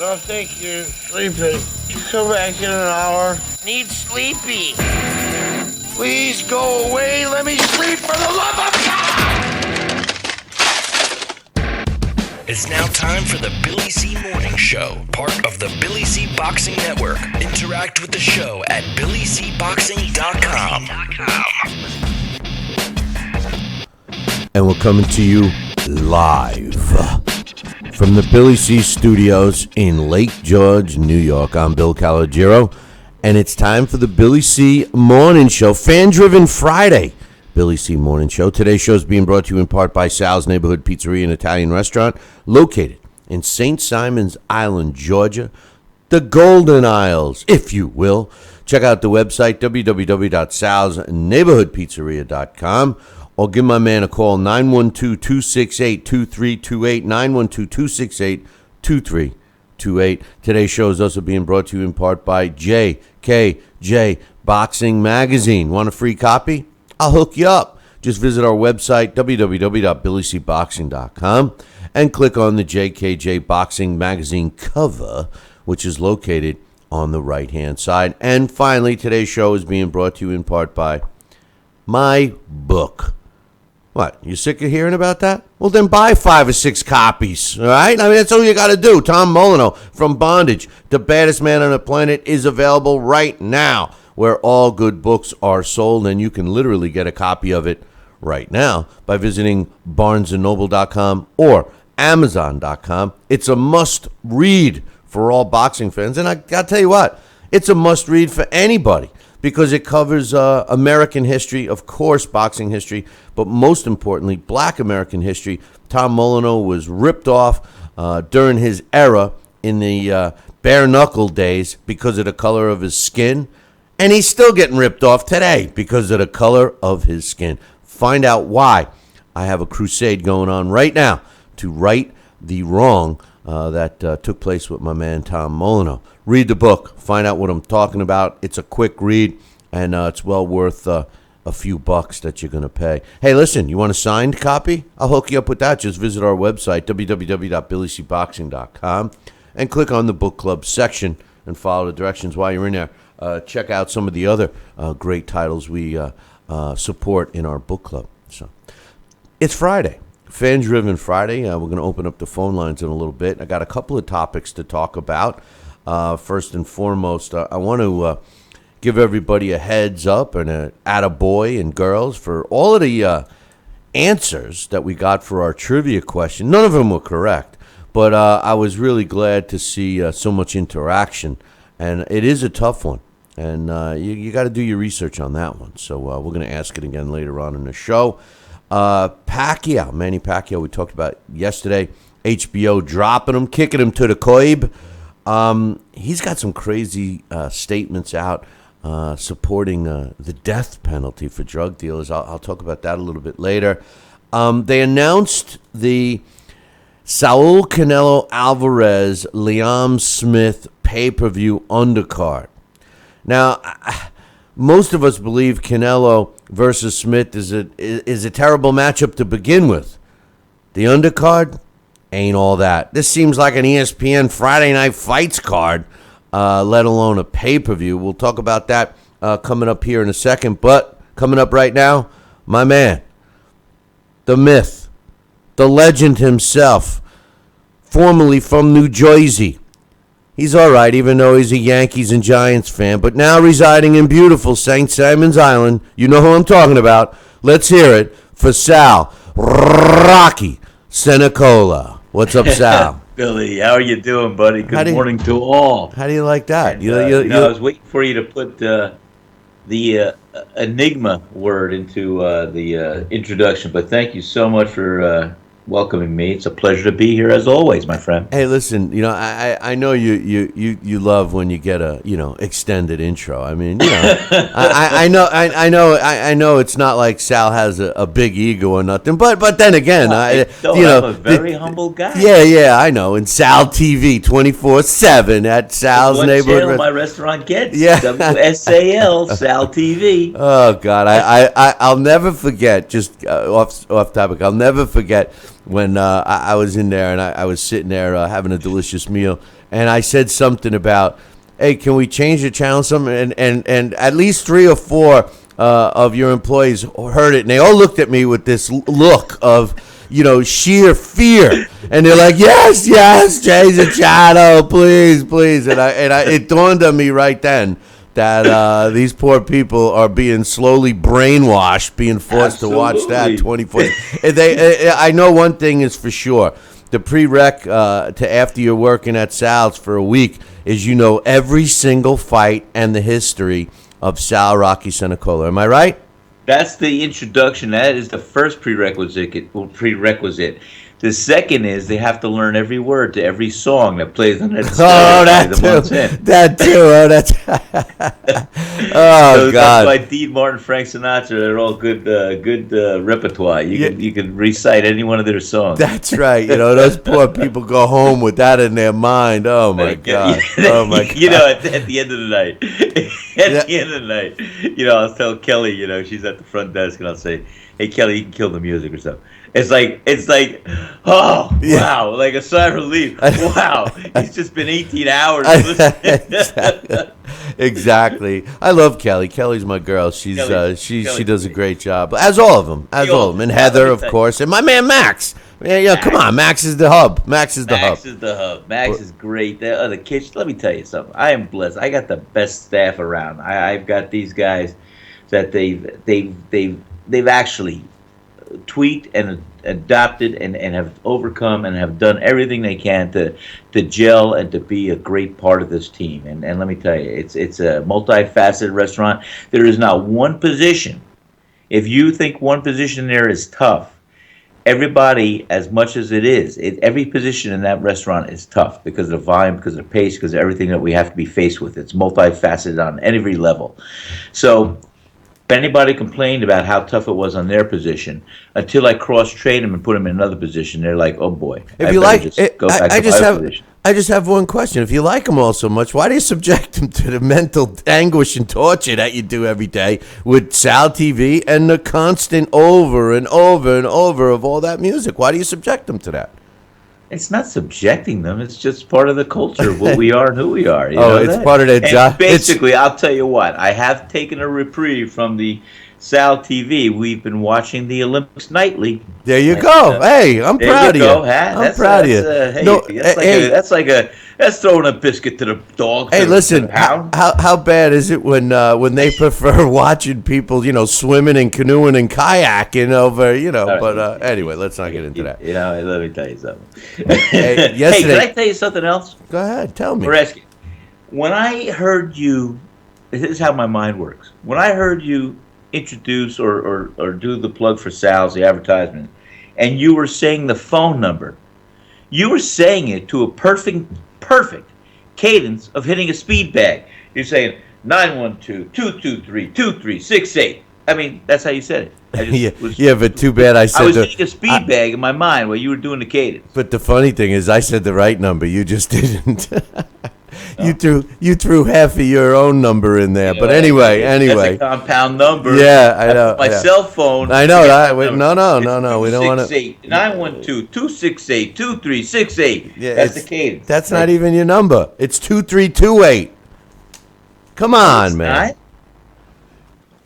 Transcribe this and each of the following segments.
don't think you're sleeping. Come back in an hour. Need sleepy. Please go away. Let me sleep for the love of God! It's now time for the Billy C. Morning Show, part of the Billy C. Boxing Network. Interact with the show at BillyCBoxing.com. And we're coming to you live from the Billy C. Studios in Lake George, New York. I'm Bill Calogero, and it's time for the Billy C. Morning Show, fan-driven Friday. Billy C. Morning Show. Today's show is being brought to you in part by Sal's Neighborhood Pizzeria and Italian Restaurant, located in St. Simons Island, Georgia, the Golden Isles, if you will. Check out the website, www.salsneighborhoodpizzeria.com, or give my man a call, 912-268-2328, 912-268-2328. Today's show is also being brought to you in part by JKJ Boxing Magazine. Want a free copy? I'll hook you up. Just visit our website, www.billycboxing.com, and click on the JKJ Boxing Magazine cover, which is located on the right-hand side. And finally, today's show is being brought to you in part by my book. What, you sick of hearing about that? Well, then buy 5 or 6 copies, all right? I mean, that's all you got to do. Tom Molyneux from Bondage, the baddest man on the planet, is available right now where all good books are sold, and you can literally get a copy of it right now by visiting barnesandnoble.com or amazon.com. It's a must-read for all boxing fans, and I got to tell you what, it's a must-read for anybody, because it covers American history, of course, boxing history, but most importantly, Black American history. Tom Molyneux was ripped off during his era in the bare-knuckle days because of the color of his skin, and he's still getting ripped off today because of the color of his skin. Find out why. I have a crusade going on right now to right the wrong that took place with my man Tom Molyneux. Read the book. Find out what I'm talking about. It's a quick read, and it's well worth a few bucks that you're going to pay. Hey, listen, you want a signed copy? I'll hook you up with that. Just visit our website, www.billycboxing.com, and click on the book club section and follow the directions while you're in there. Check out some of the other great titles we support in our book club. So, it's Friday. Fan-driven Friday. We're going to open up the phone lines in a little bit. I got a couple of topics to talk about. First and foremost, I want to give everybody a heads up and an attaboy and girls for all of the answers that we got for our trivia question. None of them were correct, but I was really glad to see so much interaction, and it is a tough one, and you got to do your research on that one. So we're going to ask it again later on in the show. Manny Pacquiao, we talked about yesterday. HBO dropping him, kicking him to the curb. He's got some crazy statements out supporting the death penalty for drug dealers. I'll talk about that a little bit later. They announced the Saul Canelo Alvarez, Liam Smith pay-per-view undercard. Now, most of us believe Canelo versus Smith is a terrible matchup to begin with. The undercard ain't all that. This seems like an ESPN Friday Night Fights card, let alone a pay-per-view. We'll talk about that coming up here in a second. But coming up right now, my man, the myth, the legend himself, formerly from New Jersey. He's all right, even though he's a Yankees and Giants fan, but now residing in beautiful St. Simons Island. You know who I'm talking about. Let's hear it for Sal Rocky Senecola. What's up, Sal? Billy, how are you doing, buddy? Good morning to all. How do you like that? And, I was waiting for you to put the enigma word into the introduction, but thank you so much for welcoming me. It's a pleasure to be here as always, my friend. Hey, listen, I know you love when you get a extended intro. I mean, I know it's not like Sal has a big ego or nothing, but then again, I'm a very humble guy. Yeah, I know. And Sal TV 24/7 at Sal's what Neighborhood. Channel my restaurant gets. Yeah, WSAL Sal TV. Oh God, I'll never forget. Just off topic, I'll never forget when I was in there and I was sitting there having a delicious meal, and I said something about, hey, can we change the channel? Something, and at least 3 or 4 of your employees heard it, and they all looked at me with this look of, sheer fear, and they're like, yes, change the channel, please, please. And it dawned on me right then that these poor people are being slowly brainwashed, being forced to watch that 24. I know one thing is for sure. The prereq to after you're working at Sal's for a week is every single fight and the history of Sal Rocky Senecola. Am I right? That's the introduction. That is the first prerequisite. The second is they have to learn every word to every song that plays on that. That too. Oh, that's. Oh, so God. That's why Dean Martin, Frank Sinatra, they're all good repertoire. You can recite any one of their songs. That's right. Those poor people go home with that in their mind. Oh my God. Oh my God. At the end of the night, the end of the night, I'll tell Kelly, she's at the front desk, and I'll say, "Hey, Kelly, you can kill the music or something." It's like, oh, wow, like a sigh of relief. Wow, it's just been 18 hours. Exactly. I love Kelly. Kelly's my girl. She does a great job. As all of them. And Heather, of course, and my man Max. Yeah, come on, Max is the hub. Max is the hub. Max is great. The kitchen. Let me tell you something. I am blessed. I got the best staff around. I've got these guys that they've actually tweaked and adopted and have overcome and have done everything they can to gel and to be a great part of this team. And let me tell you, it's a multifaceted restaurant. There is not one position. If you think one position there is tough, everybody, as much as it is, every position in that restaurant is tough because of the volume, because of the pace, because of everything that we have to be faced with. It's multifaceted on every level. So if anybody complained about how tough it was on their position, until I cross-train them and put them in another position, they're like, "Oh boy!" If you like, I just have one question. If you like them all so much, why do you subject them to the mental anguish and torture that you do every day with Sal TV and the constant over and over and over of all that music? Why do you subject them to that? It's not subjecting them. It's just part of the culture of what we are and who we are. It's part of their job. Basically, I'll tell you what. I have taken a reprieve from the Sal TV. We've been watching the Olympics nightly. There you go. Hey, I'm proud of you. I'm proud of you. That's throwing a biscuit to the dog. Hey, listen. How bad is it when they prefer watching people, swimming and canoeing and kayaking over, Right. But anyway, let's not get into that. Let me tell you something. Hey, can I tell you something else? Go ahead, tell me. We're asking. When I heard you, this is how my mind works. When I heard you introduce or do the plug for Sal's, the advertisement, and you were saying the phone number, you were saying it to a perfect cadence of hitting a speed bag. You're saying 912-223-2368. I mean, that's how you said it. But too bad I said I was hitting a speed bag in my mind while you were doing the cadence. But the funny thing is, I said the right number. You just didn't. You threw half of your own number in there. But anyway. That's a compound number. Yeah, I know. My cell phone. I know that. No. We don't want to. 912-268-2368. Yeah, that's the cadence. That's not even your number. It's 2328. Come on, man.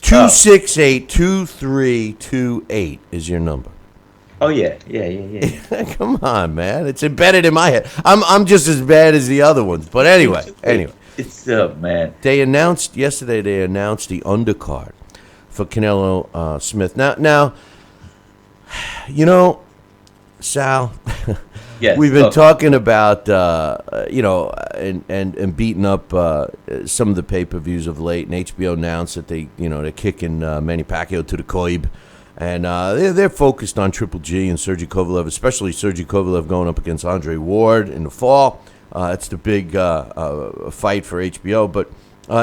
268-2328 is your number. Oh yeah. Come on, man! It's embedded in my head. I'm just as bad as the other ones. But anyway. It's man. They announced yesterday. They announced the undercard for Canelo Smith. Now, Sal. Yes, we've been talking about and beating up some of the pay-per-views of late. And HBO announced that they're kicking Manny Pacquiao to the curb. And they're focused on Triple G and Sergey Kovalev, especially Sergey Kovalev going up against Andre Ward in the fall. It's the big fight for HBO. But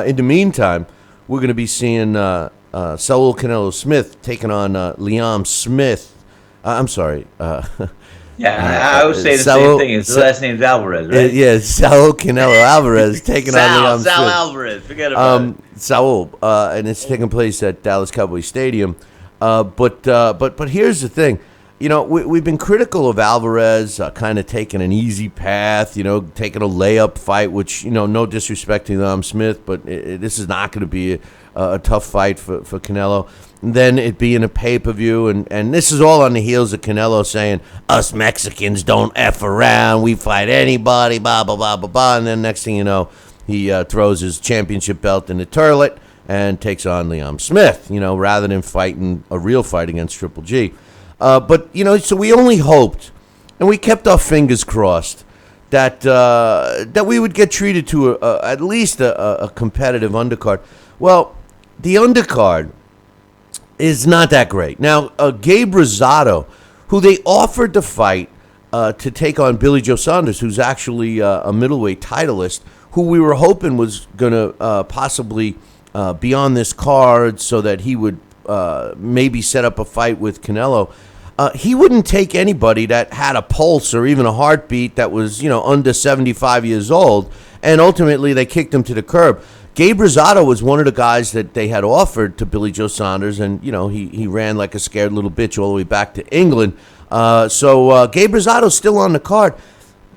in the meantime, we're going to be seeing Saul Canelo Smith taking on Liam Smith. I'm sorry. I would say the same thing. His last name's Alvarez, right? Saul Canelo Alvarez taking on Liam Smith. Sal Alvarez, forget about it. Saul, and it's taking place at Dallas Cowboys Stadium. But here's the thing. we've been critical of Alvarez kind of taking an easy path, taking a layup fight, which, no disrespect to Smith, but this is not going to be a tough fight for Canelo. And then it being a pay-per-view, and this is all on the heels of Canelo saying, us Mexicans don't F around, we fight anybody, blah, blah, blah, blah, blah. And then next thing you know, he throws his championship belt in the toilet and takes on Liam Smith, rather than fighting a real fight against Triple G. But so we only hoped, and we kept our fingers crossed, that we would get treated to at least a competitive undercard. Well, the undercard is not that great. Now, Gabe Rosado, who they offered to fight to take on Billy Joe Saunders, who's actually a middleweight titleist, who we were hoping was going to possibly be on this card so that he would maybe set up a fight with Canelo. He wouldn't take anybody that had a pulse or even a heartbeat that was, under 75 years old, and ultimately they kicked him to the curb. Gabe Rosado was one of the guys that they had offered to Billy Joe Saunders, and, he ran like a scared little bitch all the way back to England. So Gabe Rosado's still on the card,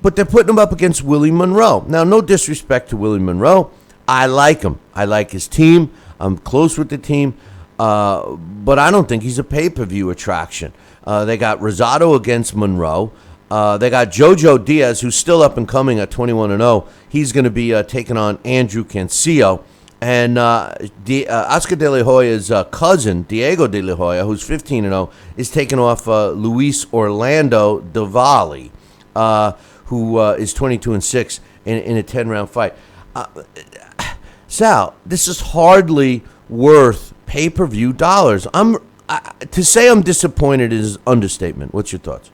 but they're putting him up against Willie Monroe. Now, no disrespect to Willie Monroe. I like him. I like his team. I'm close with the team. But I don't think he's a pay-per-view attraction. They got Rosado against Monroe. They got Jojo Diaz, who's still up and coming at 21-0. He's going to be taking on Andrew Cancio. And Oscar De La Hoya's cousin, Diego De La Hoya, who's 15-0, is taking off Luis Orlando Davali, who is 22-6 in a 10-round fight. Sal, this is hardly worth pay-per-view dollars. To say I'm disappointed is understatement. What's your thoughts?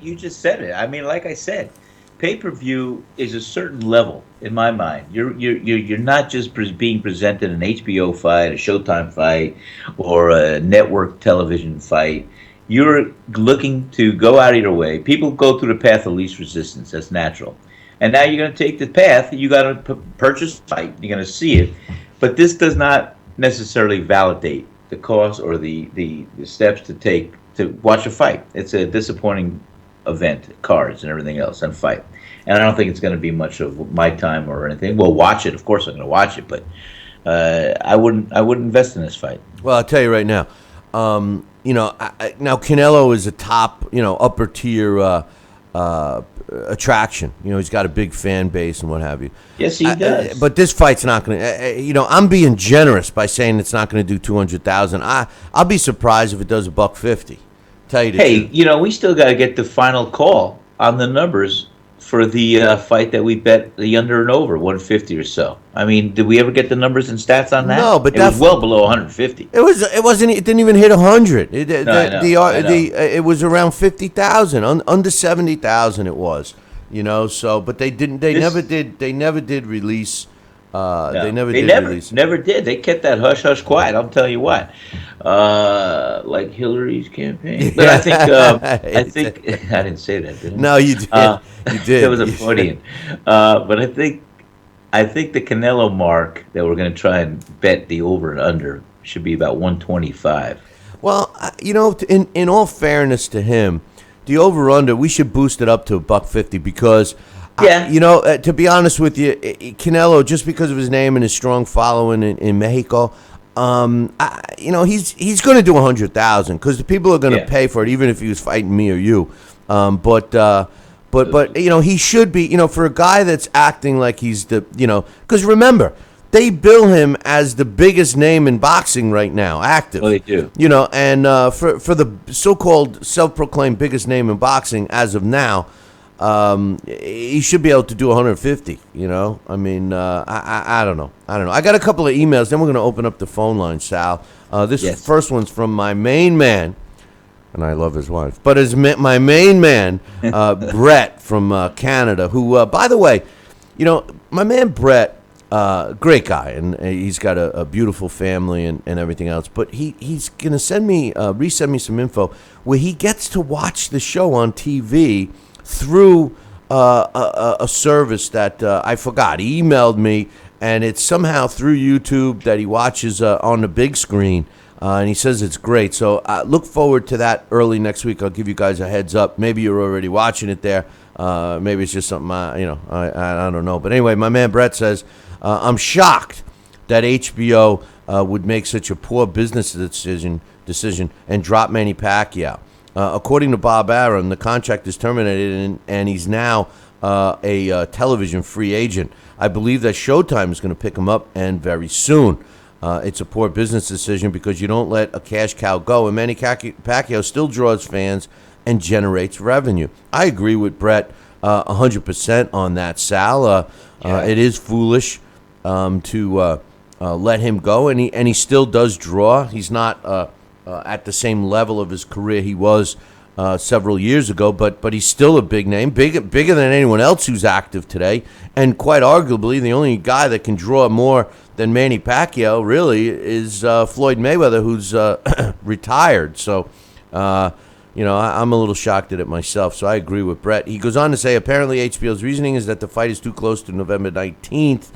You just said it. I mean, like I said, pay-per-view is a certain level in my mind. You're not just being presented an HBO fight, a Showtime fight, or a network television fight. You're looking to go out of your way. People go through the path of least resistance. That's natural. And now you're going to take the path. You got to purchase a fight. You're going to see it. But this does not necessarily validate the cost or the steps to take to watch a fight. It's a disappointing event, cards and everything else, and fight. And I don't think it's going to be much of my time or anything. Well, watch it. Of course, I'm going to watch it, but I wouldn't invest in this fight. Well, I'll tell you right now. Now Canelo is a top, upper tier attraction. He's got a big fan base and what have you. Yes, he does. But this fight's not going to. I'm being generous by saying it's not going to do 200,000. I'll be surprised if it does $150. Tell you the truth. We still got to get the final call on the numbers for the fight that we bet the under and over 150 or so. I mean, did we ever get the numbers and stats on that? No, but it was well below 150. It wasn't. It didn't even hit 100. I know. It was around 50,000, under 70,000. It was, So, but they didn't. They never did. They never did release. They never did. They kept that hush hush quiet. I'll tell you what. Like Hillary's campaign. But I think I didn't say that, did I? No, you did. You did. That was a Freudian. But I think the Canelo mark that we're going to try and bet the over and under should be about 125. Well, in all fairness to him, the over under we should boost it up to $150 because. Yeah. To be honest with you, Canelo, just because of his name and his strong following in Mexico, he's going to do 100,000 because the people are going to pay for it, even if he was fighting me or you. But he should be, for a guy that's acting like he's the, because remember, they bill him as the biggest name in boxing right now, active. Well, they do. And for the so-called self-proclaimed biggest name in boxing as of now. He should be able to do 150. I mean, I don't know. I got a couple of emails. Then we're going to open up the phone line, Sal. This first one's from my main man, and I love his wife. But my main man, Brett from Canada, who, by the way, my man Brett, great guy, and he's got a beautiful family and everything else. But he's going to resend me some info where he gets to watch the show on TV through a service that I forgot. He emailed me, and it's somehow through YouTube that he watches on the big screen. And he says it's great. So look forward to that early next week. I'll give you guys a heads up. Maybe you're already watching it there. Maybe it's just something I don't know. But anyway, my man Brett says, I'm shocked that HBO would make such a poor business decision and drop Manny Pacquiao. According to Bob Arum, the contract is terminated and he's now a television free agent. I believe that Showtime is going to pick him up, and very soon. It's a poor business decision because you don't let a cash cow go, and Manny Pacquiao still draws fans and generates revenue. I agree with Brett 100% on that, Sal. It is foolish to let him go, and he still does draw. He's not at the same level of his career he was several years ago, but he's still a big name, bigger than anyone else who's active today, and quite arguably the only guy that can draw more than Manny Pacquiao really is Floyd Mayweather, who's retired. So, I'm a little shocked at it myself. So I agree with Brett. He goes on to say, apparently HBO's reasoning is that the fight is too close to November 19th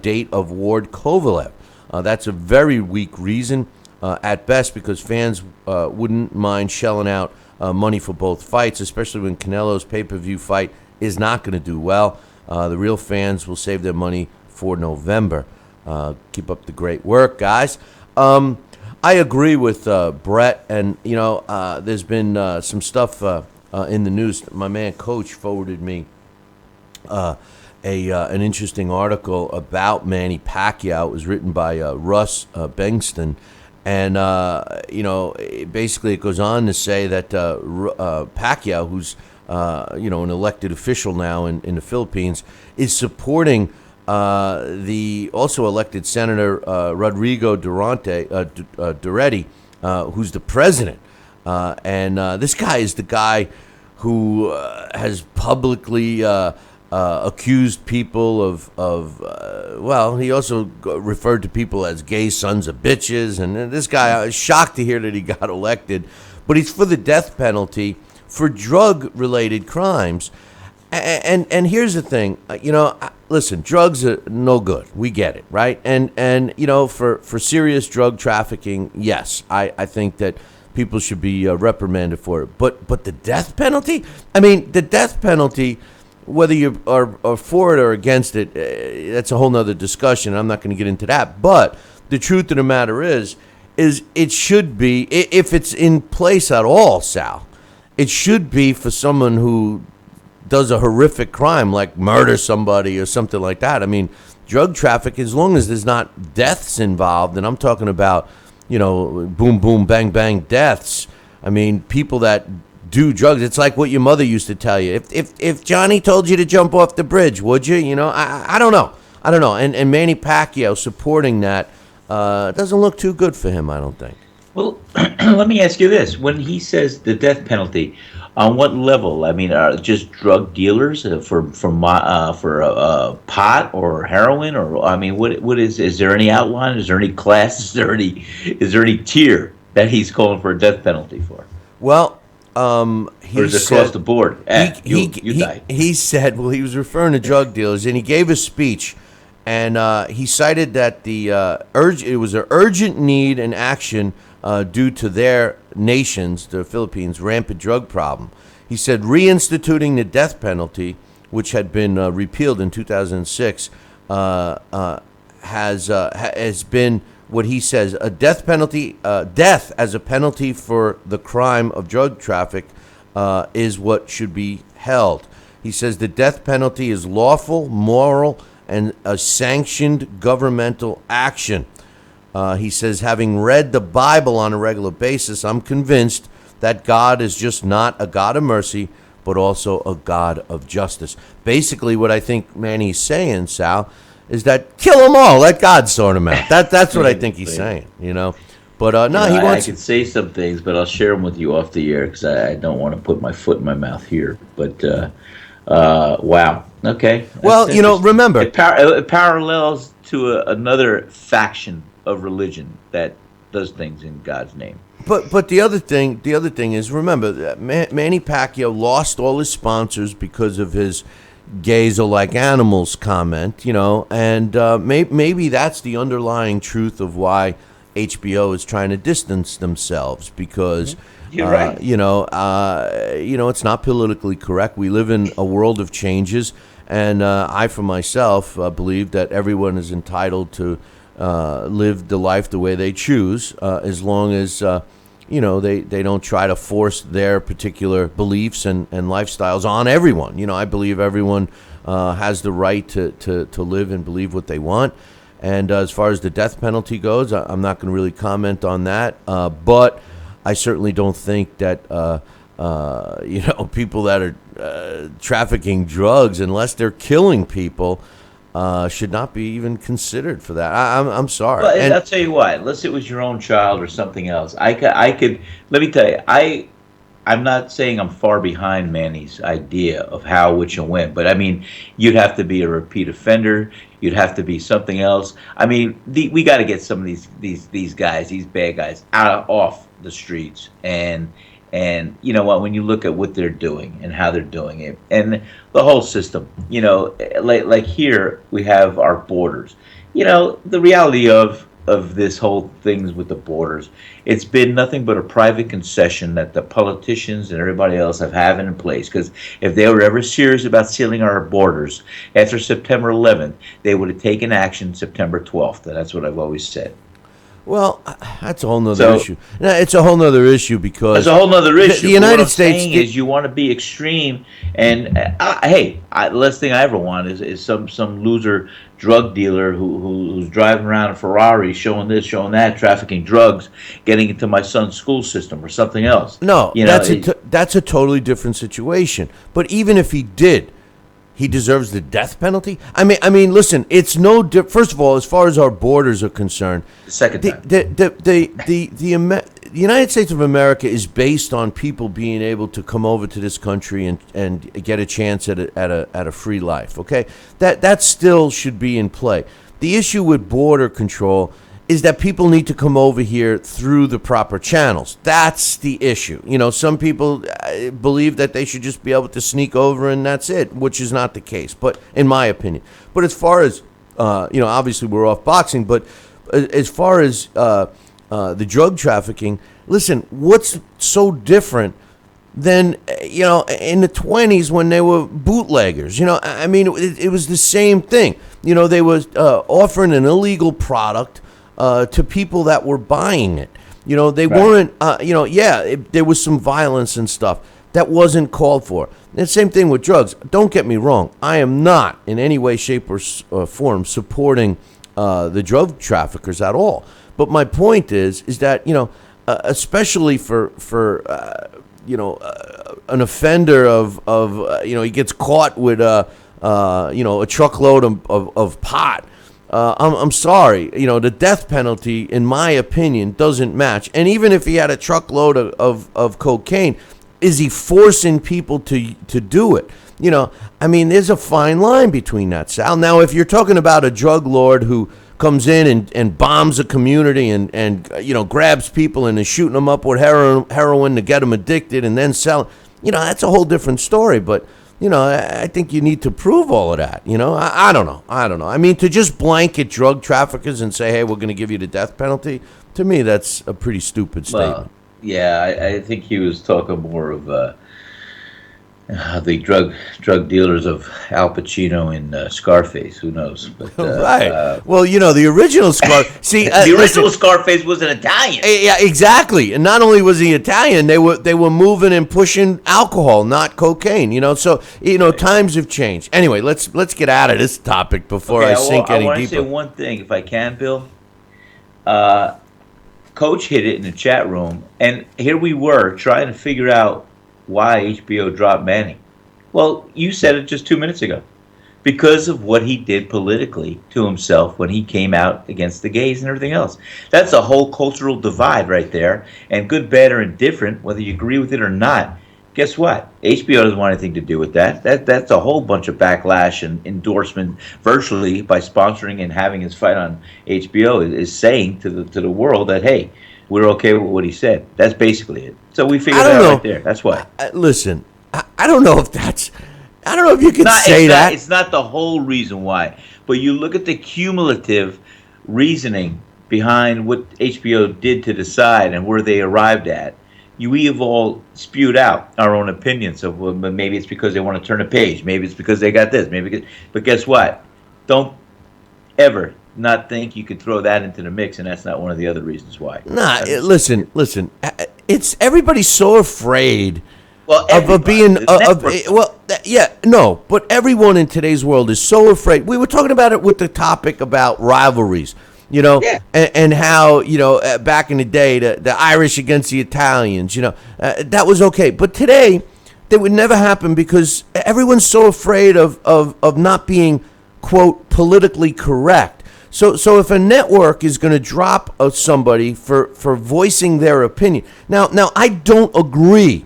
date of Ward Kovalev. That's a very weak reason at best, because fans wouldn't mind shelling out money for both fights, especially when Canelo's pay-per-view fight is not going to do well. The real fans will save their money for November. Keep up the great work, guys. I agree with Brett, and there's been some stuff in the news. My man Coach forwarded me an interesting article about Manny Pacquiao. It was written by Russ Bengston, and basically it goes on to say that Pacquiao, who's an elected official now in the Philippines, is supporting the also elected Senator Rodrigo Duretti, who's the president. And this guy is the guy who has publicly accused people of he also referred to people as gay sons of bitches. And this guy, I was shocked to hear that he got elected. But he's for the death penalty for drug-related crimes. And here's the thing, listen, drugs are no good. We get it, right? And for serious drug trafficking, yes, I think that people should be reprimanded for it. But the death penalty? I mean, the death penalty, whether you are for it or against it, that's a whole nother discussion. I'm not going to get into that. But the truth of the matter is it should be, if it's in place at all, Sal, it should be for someone who does a horrific crime like murder somebody or something like that. I mean, drug traffic, as long as there's not deaths involved, and I'm talking about, boom, boom, bang, bang deaths. I mean, people that do drugs, it's like what your mother used to tell you. If Johnny told you to jump off the bridge, would you? I don't know. And Manny Pacquiao supporting that doesn't look too good for him, I don't think. Well, let me ask you this. When he says the death penalty, on what level? I mean, are just drug dealers for pot or heroin, or I mean, what is there any outline? Is there any class? Is there any tier that he's calling for a death penalty for? Well, he said, across the board. He said, well, he was referring to drug dealers, and he gave a speech, and he cited that it was an urgent need and action due to their nation's, the Philippines, rampant drug problem. He said reinstituting the death penalty, which had been repealed in 2006, has been what he says a death penalty. Death as a penalty for the crime of drug traffic is what should be held. He says the death penalty is lawful, moral, and a sanctioned governmental action. He says, having read the Bible on a regular basis, I'm convinced that God is just not a God of mercy, but also a God of justice. Basically, what I think Manny's saying, Sal, is that kill them all, let God sort them out. That's what I think he's saying, But no, he wants. I could say some things, but I'll share them with you off the air because I don't want to put my foot in my mouth here. But wow, okay. Well, remember, it parallels to another faction of religion that does things in God's name. But the other thing is, remember that Manny Pacquiao lost all his sponsors because of his gays are like animals comment, and maybe that's the underlying truth of why HBO is trying to distance themselves because You're right. it's not politically correct. We live in a world of changes, and I, for myself, believe that everyone is entitled to live the life the way they choose, as long as they don't try to force their particular beliefs and lifestyles on everyone. I believe everyone has the right to live and believe what they want. And as far as the death penalty goes, I'm not going to really comment on that. But I certainly don't think that people that are trafficking drugs, unless they're killing people, should not be even considered for that. I'm sorry. Well, And I'll tell you what. Unless it was your own child or something else, I could. Let me tell you, I'm not saying I'm far behind Manny's idea of how, which, and when, but I mean, you'd have to be a repeat offender. You'd have to be something else. I mean, we got to get some of these guys, these bad guys, off the streets. And you know what? When you look at what they're doing and how they're doing it, and the whole system, like here we have our borders. The reality of this whole things with the borders, it's been nothing but a private concession that the politicians and everybody else have in place. Because if they were ever serious about sealing our borders after September 11th, they would have taken action September 12th. And that's what I've always said. well, that's a whole nother issue. No, it's a whole nother issue because It's a whole nother issue. The United what I'm States saying is you want to be extreme, and the last thing I ever want is some loser drug dealer who's driving around a Ferrari, showing this, showing that, trafficking drugs, getting into my son's school system or something else. No, that's a totally different situation. But even if he did, he deserves the death penalty. I mean, listen, it's no different. First of all, as far as our borders are concerned, The second time. the United States of America is based on people being able to come over to this country and get a chance at a free life. Okay, that still should be in play. The issue with border control is that people need to come over here through the proper channels. That's the issue. Some people believe that they should just be able to sneak over and that's it, which is not the case, but in my opinion. But as far as, obviously we're off boxing, but as far as the drug trafficking, listen, what's so different than, in the 20s when they were bootleggers? It was the same thing. They was offering an illegal product to people that were buying it. They weren't, there was some violence and stuff that wasn't called for. And the same thing with drugs. Don't get me wrong. I am not in any way, shape, or form supporting the drug traffickers at all. But my point is that, especially for an offender of he gets caught with, a truckload of pot. I'm sorry, the death penalty, in my opinion, doesn't match. And even if he had a truckload of cocaine, is he forcing people to do it? There's a fine line between that, Sal. Now, if you're talking about a drug lord who comes in and bombs a community and grabs people and is shooting them up with heroin to get them addicted and then selling, that's a whole different story. But I think you need to prove all of that. I don't know. I mean, to just blanket drug traffickers and say, hey, we're going to give you the death penalty, to me, that's a pretty stupid statement. Well, yeah, I think he was talking more of the drug dealers of Al Pacino and Scarface. Who knows? But, right. Well, the original Scarface. See, the original Scarface was an Italian. Yeah, exactly. And not only was he Italian, they were moving and pushing alcohol, not cocaine. So times have changed. Anyway, let's get out of this topic before I sink any deeper. I want to say one thing, if I can, Bill. Coach hit it in the chat room, and here we were trying to figure out why HBO dropped Manny. Well, you said it just 2 minutes ago. Because of what he did politically to himself when he came out against the gays and everything else. That's a whole cultural divide right there. And good, bad, or indifferent, whether you agree with it or not, guess what? HBO doesn't want anything to do with that. That's a whole bunch of backlash and endorsement virtually by sponsoring and having his fight on HBO is saying to the world that, hey, we're okay with what he said. That's basically it. So we figured it out right there. That's why. Listen, I don't know if that's... I don't know if you can say that. It's not the whole reason why. But you look at the cumulative reasoning behind what HBO did to decide and where they arrived at, we have all spewed out our own opinions of, well, maybe it's because they want to turn a page, maybe it's because they got this, but guess what? Don't ever not think you could throw that into the mix, and that's not one of the other reasons why. Nah, listen. It's everybody's so afraid Well, of being network. no, but everyone in today's world is so afraid. We were talking about it with the topic about rivalries, Yeah. and how back in the day the Irish against the Italians, that was okay, but today that would never happen because everyone's so afraid of not being, quote, politically correct. So if a network is going to drop somebody for voicing their opinion, now I don't agree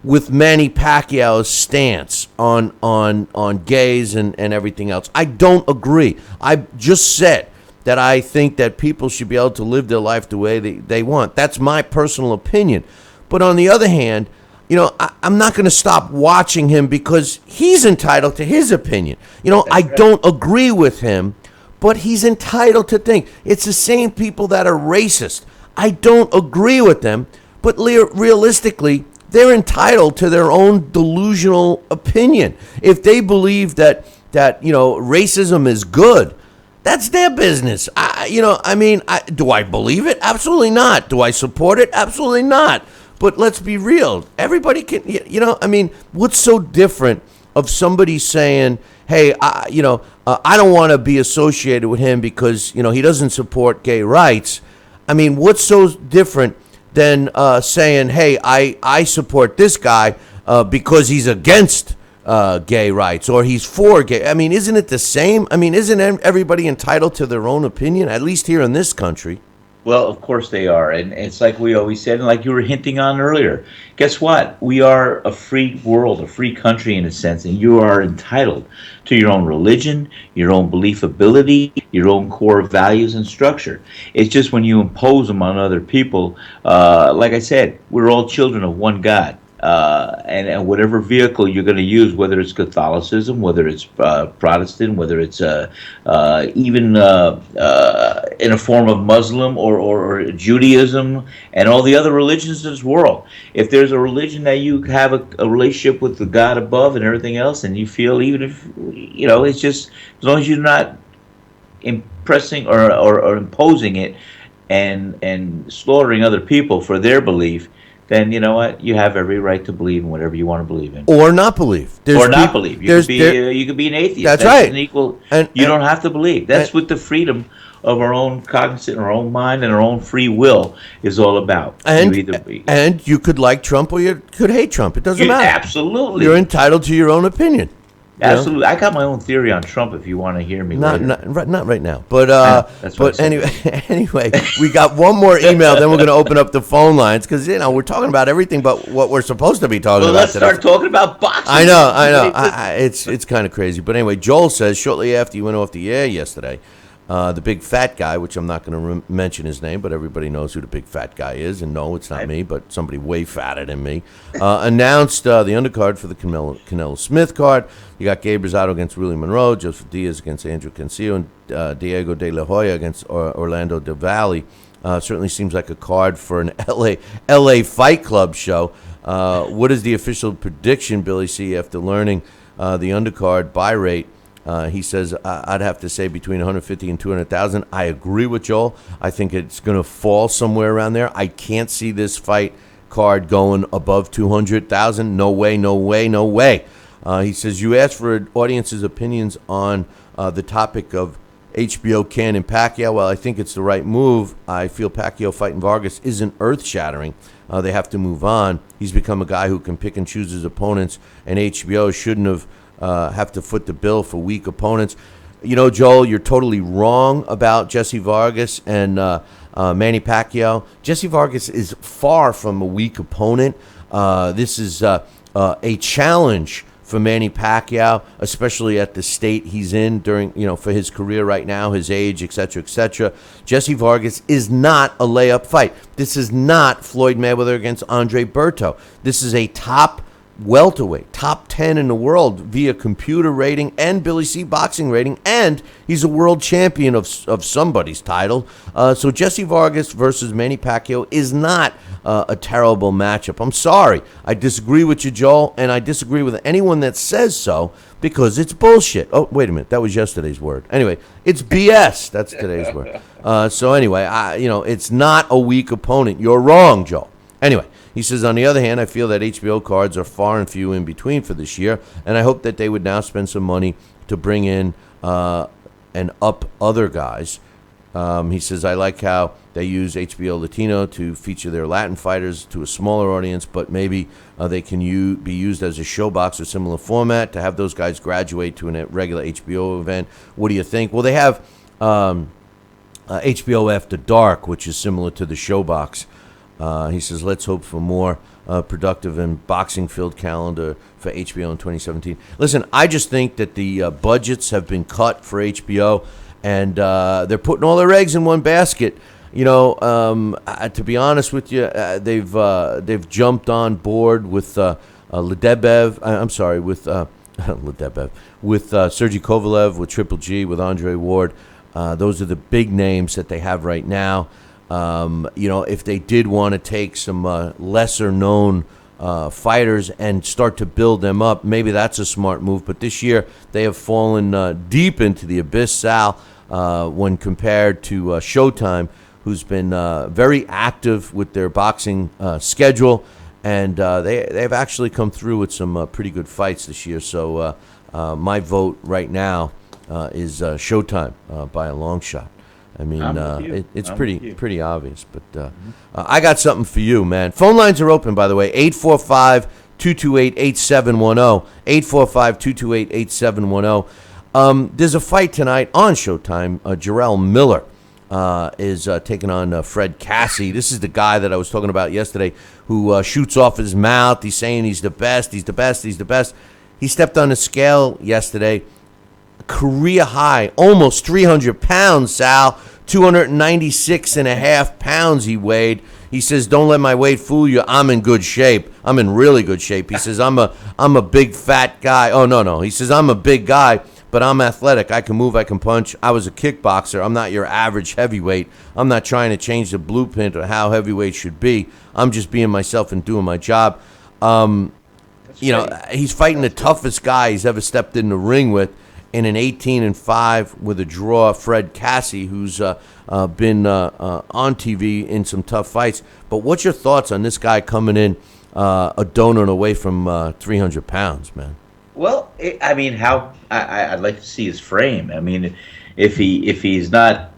with Manny Pacquiao's stance on gays and everything else. I don't agree. I just said that I think that people should be able to live their life the way they want. That's my personal opinion. But on the other hand, I'm not going to stop watching him because he's entitled to his opinion. I don't agree with him, but he's entitled to think. It's the same people that are racist. I don't agree with them, but realistically, they're entitled to their own delusional opinion. If they believe that racism is good, that's their business. Do I believe it? Absolutely not. Do I support it? Absolutely not. But let's be real. Everybody can, what's so different of somebody saying, hey, I don't want to be associated with him because, he doesn't support gay rights. I mean, what's so different than saying, hey, I support this guy because he's against gay rights or he's for gay. I mean, isn't it the same? I mean, isn't everybody entitled to their own opinion, at least here in this country? Well, of course they are. And it's like we always said, and like you were hinting on earlier. Guess what? We are a free world, a free country in a sense, and you are entitled to your own religion, your own belief ability, your own core values and structure. It's just when you impose them on other people, like I said, we're all children of one God. And whatever vehicle you're going to use, whether it's Catholicism, whether it's Protestant, whether it's even in a form of Muslim or Judaism and all the other religions in this world. If there's a religion that you have a relationship with the God above and everything else, and you feel, even if, it's just as long as you're not impressing or imposing it and slaughtering other people for their belief, then you know what? You have every right to believe in whatever you want to believe in, or not believe, not believe. You could be an atheist. That's right. An equal. You don't have to believe. That's what the freedom of our own cognizance, our own mind, and our own free will is all about. And you could like Trump or you could hate Trump. It doesn't matter. Absolutely. You're entitled to your own opinion. Absolutely. I got my own theory on Trump if you want to hear me later. Not right now. But anyway, we got one more email, then we're going to open up the phone lines because, we're talking about everything but what we're supposed to be talking about today. Let's start talking about boxing. I know. It's kind of crazy. But anyway, Joel says, shortly after you went off the air yesterday, the big fat guy, which I'm not going to mention his name, but everybody knows who the big fat guy is. And no, it's not me, but somebody way fatter than me, announced the undercard for the Canelo Smith card. You got Gabe Rosado against Willie Monroe, Joseph Diaz against Andrew Cancio, and Diego De La Hoya against Orlando Del Valle. Certainly seems like a card for an LA Fight Club show. What is the official prediction, Billy C., after learning the undercard buy rate? He says, I'd have to say between 150 and 200,000. I agree with Joel. I think it's going to fall somewhere around there. I can't see this fight card going above 200,000. No way, no way, no way. He says, you asked for audience's opinions on the topic of HBO Can and Pacquiao. Well, I think it's the right move. I feel Pacquiao fighting Vargas isn't earth-shattering. They have to move on. He's become a guy who can pick and choose his opponents, and HBO shouldn't have to foot the bill for weak opponents. Joel, you're totally wrong about Jesse Vargas and Manny Pacquiao. Jesse Vargas is far from a weak opponent. This is a challenge for Manny Pacquiao, especially at the state he's in during, for his career right now, his age, et cetera, et cetera. Jesse Vargas is not a layup fight. This is not Floyd Mayweather against Andre Berto. This is a top welterweight, top 10 in the world via computer rating and Billy C boxing rating, and he's a world champion of somebody's title. So Jesse Vargas versus Manny Pacquiao is not a terrible matchup. I'm sorry. I disagree with you, Joel, and I disagree with anyone that says so because it's bullshit. Oh, wait a minute. That was yesterday's word. Anyway, it's BS. That's today's word. So anyway, it's not a weak opponent. You're wrong, Joel. Anyway, he says, on the other hand, I feel that HBO cards are far and few in between for this year, and I hope that they would now spend some money to bring in and up other guys. He says, I like how they use HBO Latino to feature their Latin fighters to a smaller audience, but maybe they can be used as a showbox or similar format to have those guys graduate to a regular HBO event. What do you think? Well, they have HBO After Dark, which is similar to the showbox. He says, let's hope for more productive and boxing-filled calendar for HBO in 2017. Listen, I just think that the budgets have been cut for HBO, and they're putting all their eggs in one basket. To be honest with you, they've jumped on board with Ledebev. I'm sorry, with Ledebev, with Sergey Kovalev, with Triple G, with Andre Ward. Those are the big names that they have right now. If they did want to take some lesser known fighters and start to build them up, maybe that's a smart move. But this year they have fallen deep into the abyss, Sal, when compared to Showtime, who's been very active with their boxing schedule, and they've actually come through with some pretty good fights this year. So my vote right now is Showtime by a long shot. I mean, it's pretty obvious, but I got something for you, man. Phone lines are open, by the way, 845-228-8710, 845-228-8710. There's a fight tonight on Showtime. Jarrell Miller is taking on Fred Cassie. This is the guy that I was talking about yesterday who shoots off his mouth. He's saying he's the best, he's the best, he's the best. He stepped on the scale yesterday. Career high, almost 300 pounds, Sal. 296 and a half pounds he weighed. He says, don't let my weight fool you. I'm in good shape. I'm in really good shape. He says, I'm a big fat guy. Oh, no. He says, I'm a big guy, but I'm athletic. I can move, I can punch. I was a kickboxer. I'm not your average heavyweight. I'm not trying to change the blueprint or how heavyweight should be. I'm just being myself and doing my job. He's fighting the toughest guy he's ever stepped in the ring with, in an 18-5 with a draw, Fred Cassie, who's been on TV in some tough fights. But what's your thoughts on this guy coming in a donut away from 300 pounds, man? Well, I'd like to see his frame. I mean, if he's not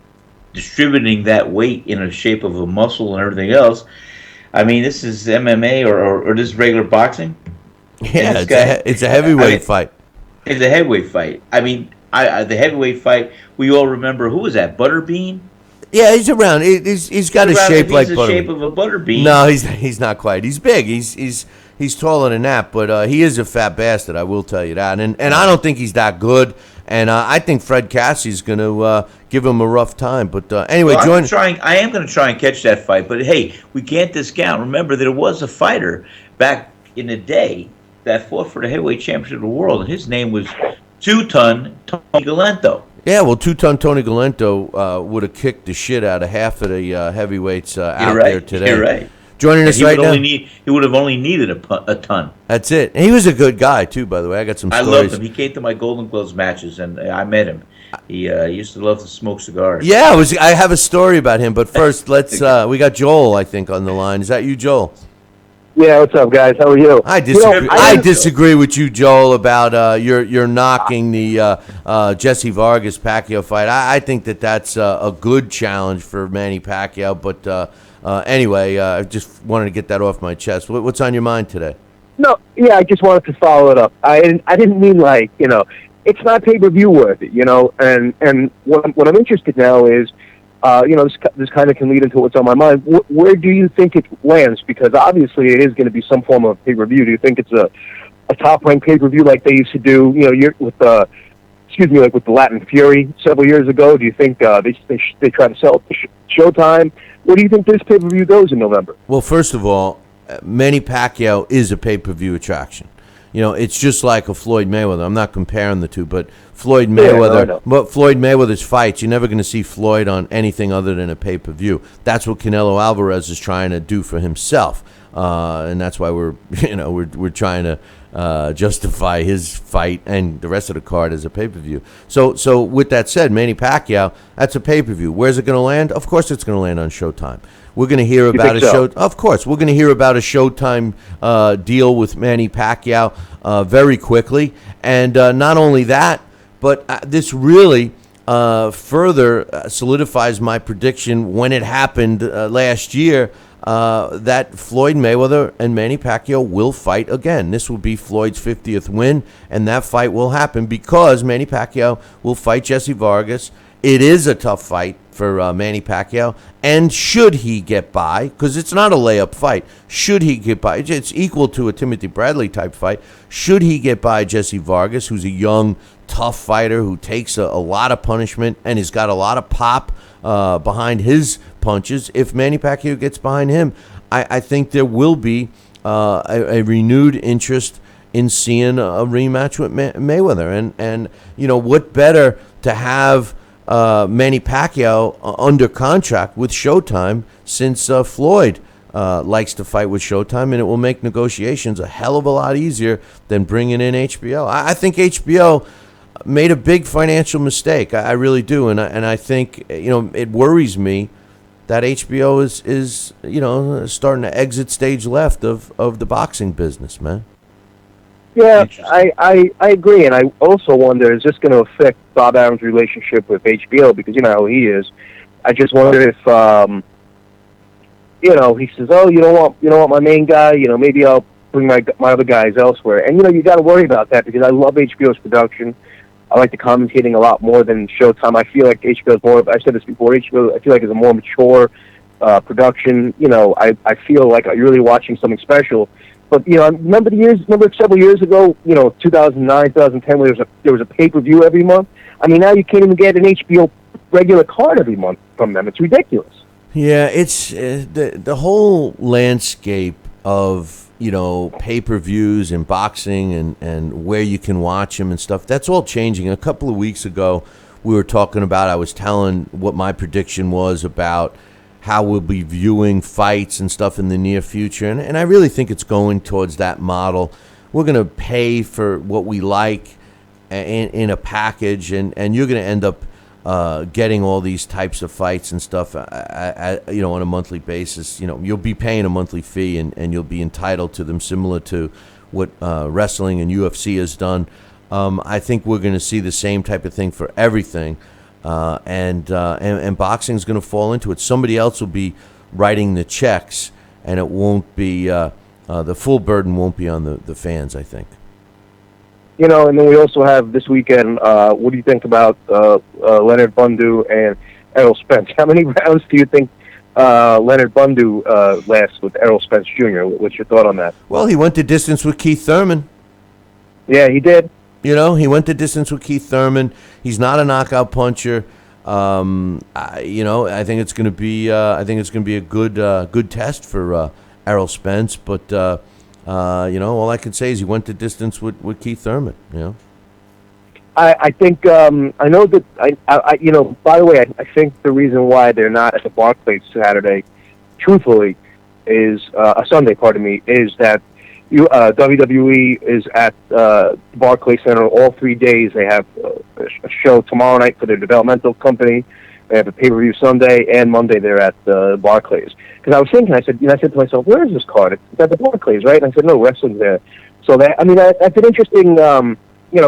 distributing that weight in a shape of a muscle and everything else, I mean, this is MMA or this is regular boxing. Yeah, it's a heavyweight fight. It's a heavyweight fight. I mean, the heavyweight fight, we all remember, who was that, Butterbean? Yeah, he's around. He's got a shape like Butterbean. He's the shape of a Butterbean. No, he's not quite. He's big. He's taller than that, but he is a fat bastard, I will tell you that. And I don't think he's that good, and I think Fred Cassie's going to give him a rough time. But anyway, I am going to try and catch that fight, but hey, we can't discount. Remember, there was a fighter back in the day that fought for the heavyweight championship of the world, and his name was Two-Ton Tony Galento. Yeah, well, Two-Ton Tony Galento would have kicked the shit out of half of the heavyweights out there today. You're right. Joining us right now. He would have only needed a ton. That's it. And he was a good guy, too, by the way. I got some stories. I loved him. He came to my Golden Gloves matches, and I met him. He used to love to smoke cigars. Yeah, I have a story about him, but first, let's. We got Joel, I think, on the line. Is that you, Joel? Yeah, what's up, guys? How are you? I disagree with you, Joel, about you're knocking the Jesse Vargas Pacquiao fight. I think that's a good challenge for Manny Pacquiao. But anyway, I just wanted to get that off my chest. What's on your mind today? No, yeah, I just wanted to follow it up. I didn't mean it's not pay-per-view worthy, And what I'm interested now is. This kind of can lead into what's on my mind. Where do you think it lands? Because obviously it is going to be some form of pay-per-view. Do you think it's a top-ranked pay-per-view like they used to do, with the Latin Fury several years ago? Do you think they try to sell it to Showtime? Where do you think this pay-per-view goes in November? Well, first of all, Manny Pacquiao is a pay-per-view attraction. it's just like a Floyd Mayweather. I'm not comparing the two, but Floyd Mayweather, but Floyd Mayweather's fights, you're never going to see Floyd on anything other than a pay-per-view. That's what Canelo Alvarez is trying to do for himself, and that's why we're trying to justify his fight and the rest of the card as a pay-per-view. So with that said, Manny Pacquiao, that's a pay-per-view. Where's it going to land? Of course, it's going to land on Showtime. We're going to hear about a show. Of course, we're going to hear about a Showtime deal with Manny Pacquiao very quickly, and not only that, but this really further solidifies my prediction when it happened last year that Floyd Mayweather and Manny Pacquiao will fight again. This will be Floyd's 50th win, and that fight will happen because Manny Pacquiao will fight Jesse Vargas. It is a tough fight for Manny Pacquiao, and should he get by, because it's not a layup fight, should he get by, it's equal to a Timothy Bradley type fight, should he get by Jesse Vargas, who's a young, tough fighter who takes a lot of punishment and has got a lot of pop behind his punches, if Manny Pacquiao gets behind him, I think there will be a renewed interest in seeing a rematch with Mayweather. And what better to have Manny Pacquiao under contract with Showtime, since Floyd likes to fight with Showtime, and it will make negotiations a hell of a lot easier than bringing in HBO. I think HBO made a big financial mistake. I really do, and I think it worries me that HBO is starting to exit stage left of the boxing business, man. Yeah, I agree, and I also wonder, is this going to affect Bob Arum's relationship with HBO, because you know how he is. I just wonder if he says, "Oh, you don't want my main guy. Maybe I'll bring my other guys elsewhere." And you got to worry about that, because I love HBO's production. I like the commentating a lot more than Showtime. I feel like HBO is more. I've said this before. HBO, I feel like, is a more mature production. I feel like you're really watching something special. But remember several years ago, 2009, 2010, where there was a pay-per-view every month. I mean, now you can't even get an HBO regular card every month from them. It's ridiculous. Yeah, it's the whole landscape of pay-per-views and boxing and where you can watch them and stuff. That's all changing. A couple of weeks ago, we were talking about. I was telling what my prediction was about how we'll be viewing fights and stuff in the near future. And I really think it's going towards that model. We're going to pay for what we like in a package, and you're going to end up getting all these types of fights and stuff on a monthly basis. You'll be paying a monthly fee, and you'll be entitled to them, similar to what wrestling and UFC has done. I think we're going to see the same type of thing for everything. And boxing is going to fall into it. Somebody else will be writing the checks, and it won't be the full burden won't be on the fans, I think. And then we also have this weekend. What do you think about Leonard Bundu and Errol Spence? How many rounds do you think Leonard Bundu lasts with Errol Spence Jr.? What's your thought on that? Well, he went the distance with Keith Thurman. Yeah, he did. He went the distance with Keith Thurman. He's not a knockout puncher. I think it's going to be. I think it's going to be a good test for Errol Spence. But all I can say is he went the distance with Keith Thurman. I think I know that I by the way, I think the reason why they're not at the Barclays Saturday, truthfully, is Sunday. Pardon me, is that. WWE is at Barclays Center all 3 days. They have a show tomorrow night for their developmental company. They have a pay-per-view Sunday, and Monday they're at Barclays. Because I was thinking, I said to myself, where is this card? It's at the Barclays, right? And I said, no, wrestling's there. So that's an interesting,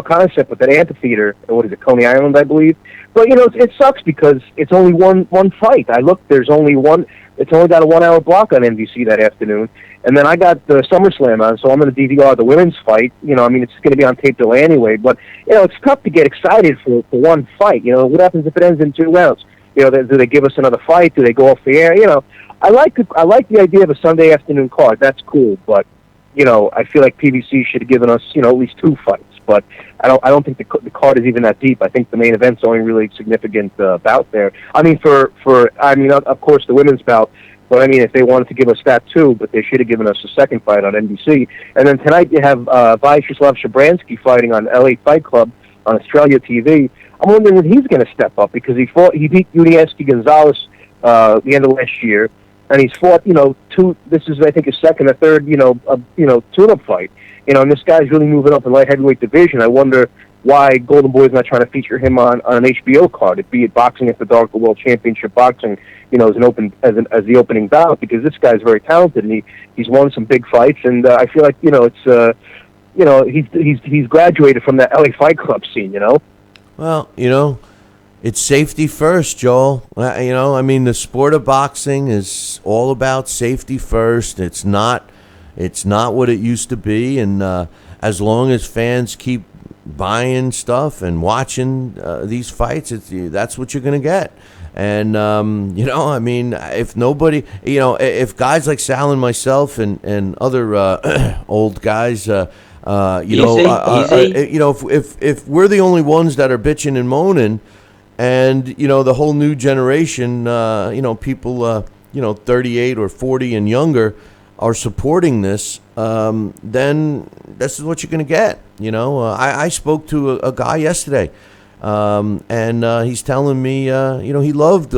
concept with that amphitheater. What is it, Coney Island, I believe? But it sucks because it's only one fight. I looked, there's only one. It's only got a 1 hour block on NBC that afternoon. And then I got the SummerSlam on, so I'm going to DVR the women's fight. It's going to be on tape delay anyway. But, it's tough to get excited for one fight. What happens if it ends in 2 rounds? Do they give us another fight? Do they go off the air? I like the idea of a Sunday afternoon card. That's cool. But, I feel like PBC should have given us, at least 2 fights. But I don't think the card is even that deep. I think the main event's only really significant bout there. Of course, the women's bout But I mean, if they wanted to give us that too, but they should have given us a second fight on NBC. And then tonight you have Vyacheslav Shabransky fighting on LA Fight Club on Australia TV. I'm wondering if he's going to step up because he beat Unieski Gonzalez the end of last year, and he's fought this is I think his second or third tune-up fight. And this guy's really moving up in light heavyweight division. I wonder why Golden Boy's not trying to feature him on an HBO card, be it Boxing at the Dark or World Championship Boxing, as the opening bout, because this guy's very talented and he's won some big fights, and I feel like he's graduated from that LA Fight Club scene, Well, it's safety first, Joel. I mean, the sport of boxing is all about safety first. It's not what it used to be, and as long as fans keep buying stuff and watching these fights, that's what you're going to get. And I mean, if guys like Sal and myself and other old guys, if we're the only ones that are bitching and moaning, and the whole new generation, people 38 or 40 and younger are supporting this, then this is what you're going to get. I spoke to a guy yesterday, and he's telling me, he loved.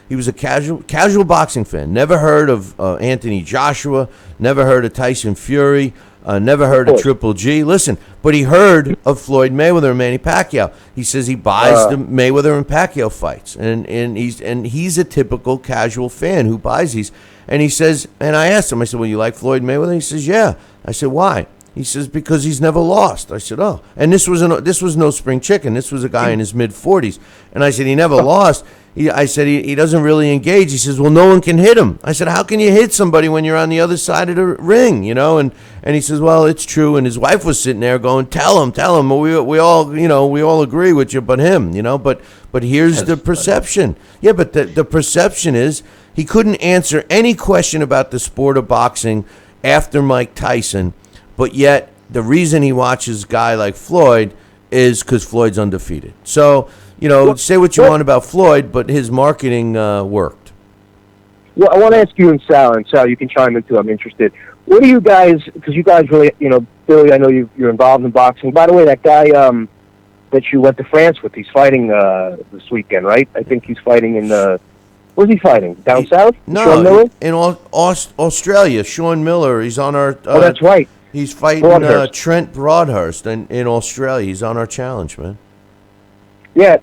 He was a casual boxing fan. Never heard of Anthony Joshua. Never heard of Tyson Fury. Never heard of Triple G. Listen, but he heard of Floyd Mayweather and Manny Pacquiao. He says he buys the Mayweather and Pacquiao fights, and he's a typical casual fan who buys these. And he says, and I asked him, I said, well, you like Floyd Mayweather? He says, yeah. I said, why? He says, because he's never lost. I said, oh. And this was no spring chicken. This was a guy in his mid-40s. And I said, he never lost. I said, he doesn't really engage. He says, well, no one can hit him. I said, how can you hit somebody when you're on the other side of the ring, And he says, well, it's true. And his wife was sitting there going, tell him. We all agree with you but him, But here's the perception. Yeah, but the perception is he couldn't answer any question about the sport of boxing after Mike Tyson, but yet the reason he watches a guy like Floyd is because Floyd's undefeated. So, say what you want about Floyd, but his marketing worked. Well, I want to ask you and Sal, you can chime in too. I'm interested. What do you guys, because you guys really, Billy, I know you're involved in boxing. By the way, that guy that you went to France with, he's fighting this weekend, right? I think he's fighting in where's he fighting? Down south? No, Sean Miller? in Australia. Sean Miller, he's on our... oh, that's right. He's fighting Trent Broadhurst in Australia. He's on our challenge, man. Yeah,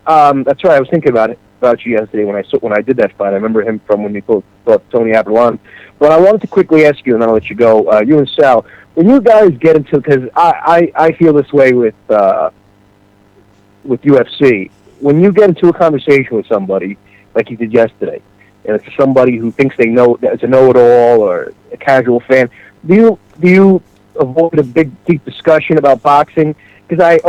that's right. I was thinking about you yesterday when I did that fight. I remember him from when we fought Tony Aberlon. But I wanted to quickly ask you, and then I'll let you go. You and Sal, when you guys get into, because I feel this way with UFC, when you get into a conversation with somebody like you did yesterday, and it's somebody who thinks they know, it's a know-it-all or a casual fan, do you avoid a big, deep discussion about boxing? Because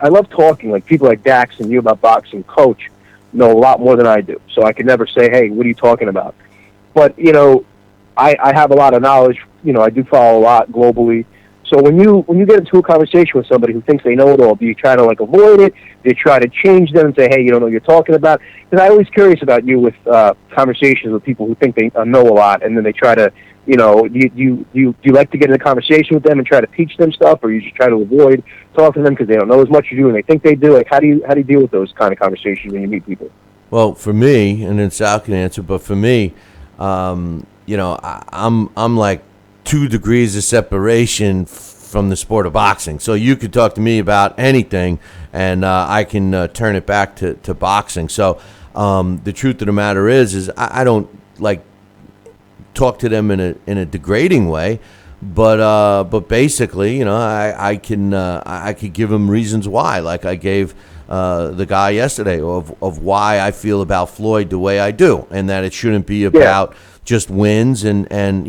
I love talking, like people like Dax and you about boxing. Coach know a lot more than I do, so I can never say, hey, what are you talking about? But, I have a lot of knowledge. I do follow a lot globally. So when you get into a conversation with somebody who thinks they know it all, do you try to avoid it? Do you try to change them and say, hey, you don't know what you're talking about? Because I'm always curious about you with conversations with people who think they know a lot, and then they try to, do you like to get in a conversation with them and try to teach them stuff, or you just try to avoid talking to them because they don't know as much as you and they think they do? Like, how do you deal with those kind of conversations when you meet people? Well, for me, and then Sal can answer, but for me, I'm like 2 degrees of separation from the sport of boxing. So you could talk to me about anything, and I can turn it back to boxing. So the truth of the matter is I don't talk to them in a degrading way, but basically, I could give them reasons why, like I gave the guy yesterday of why I feel about Floyd the way I do, and that it shouldn't be about just wins, and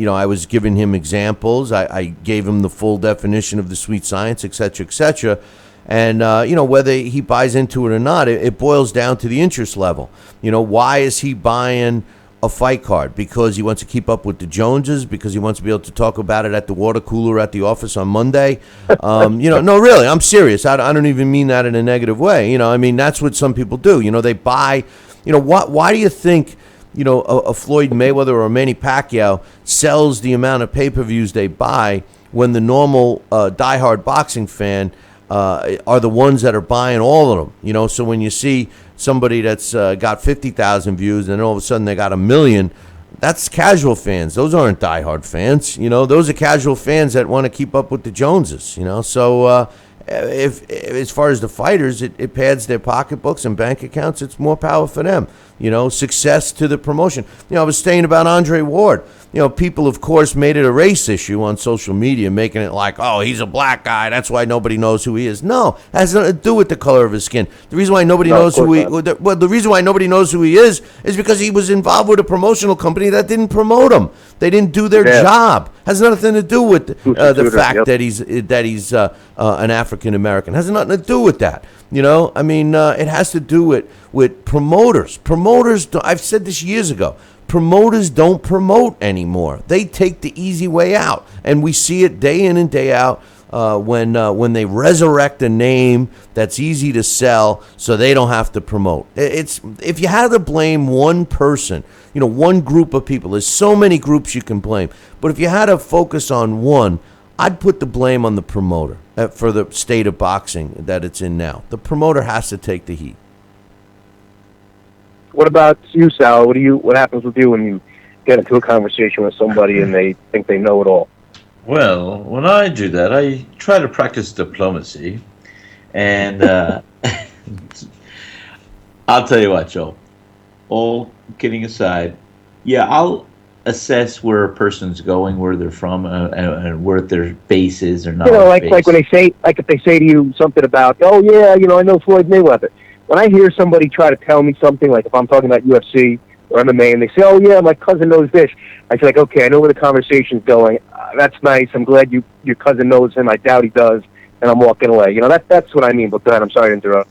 I was giving him examples. I gave him the full definition of the sweet science, et cetera, and whether he buys into it or not, it boils down to the interest level. Why is he buying a fight card? Because he wants to keep up with the Joneses, because he wants to be able to talk about it at the water cooler at the office on Monday. No, really, I'm serious. I don't even mean that in a negative way. That's what some people do. They buy, why do you think a Floyd Mayweather or a Manny Pacquiao sells the amount of pay-per-views they buy when the normal diehard boxing fan are the ones that are buying all of them. So when you see somebody that's got 50,000 views and then all of a sudden they got 1 million, that's casual fans. Those aren't diehard fans. Those are casual fans that want to keep up with the Joneses. So if as far as the fighters, it pads their pocketbooks and bank accounts. It's more power for them. Success to the promotion. I was saying about Andre Ward. People, of course, made it a race issue on social media, making it like, oh, he's a black guy, that's why nobody knows who he is. No, it has nothing to do with the color of his skin. The reason why nobody knows who he the reason why nobody knows who he is because he was involved with a promotional company that didn't promote him. They didn't do their job. Has nothing to do with the fact that he's an African American. Has nothing to do with that. It has to do with promoters. Promoters, I've said this years ago. Promoters don't promote anymore. They take the easy way out, and we see it day in and day out when they resurrect a name that's easy to sell, so they don't have to promote. If you had to blame one person, one group of people. There's so many groups you can blame, but if you had to focus on one, I'd put the blame on the promoter for the state of boxing that it's in now. The promoter has to take the heat. What about you, Sal? What happens with you when you get into a conversation with somebody and they think they know it all? Well, when I do that, I try to practice diplomacy, and I'll tell you what, Joe. All kidding aside, yeah, I'll assess where a person's going, where they're from, and where their base is or not. Like when they say, like if they say to you something about, oh yeah, I know Floyd Mayweather. When I hear somebody try to tell me something, like if I'm talking about UFC or MMA, and they say, oh yeah, my cousin knows this, I say, like, okay, I know where the conversation's going. That's nice. I'm glad your cousin knows him. I doubt he does, and I'm walking away. That's what I mean. But go ahead. I'm sorry to interrupt.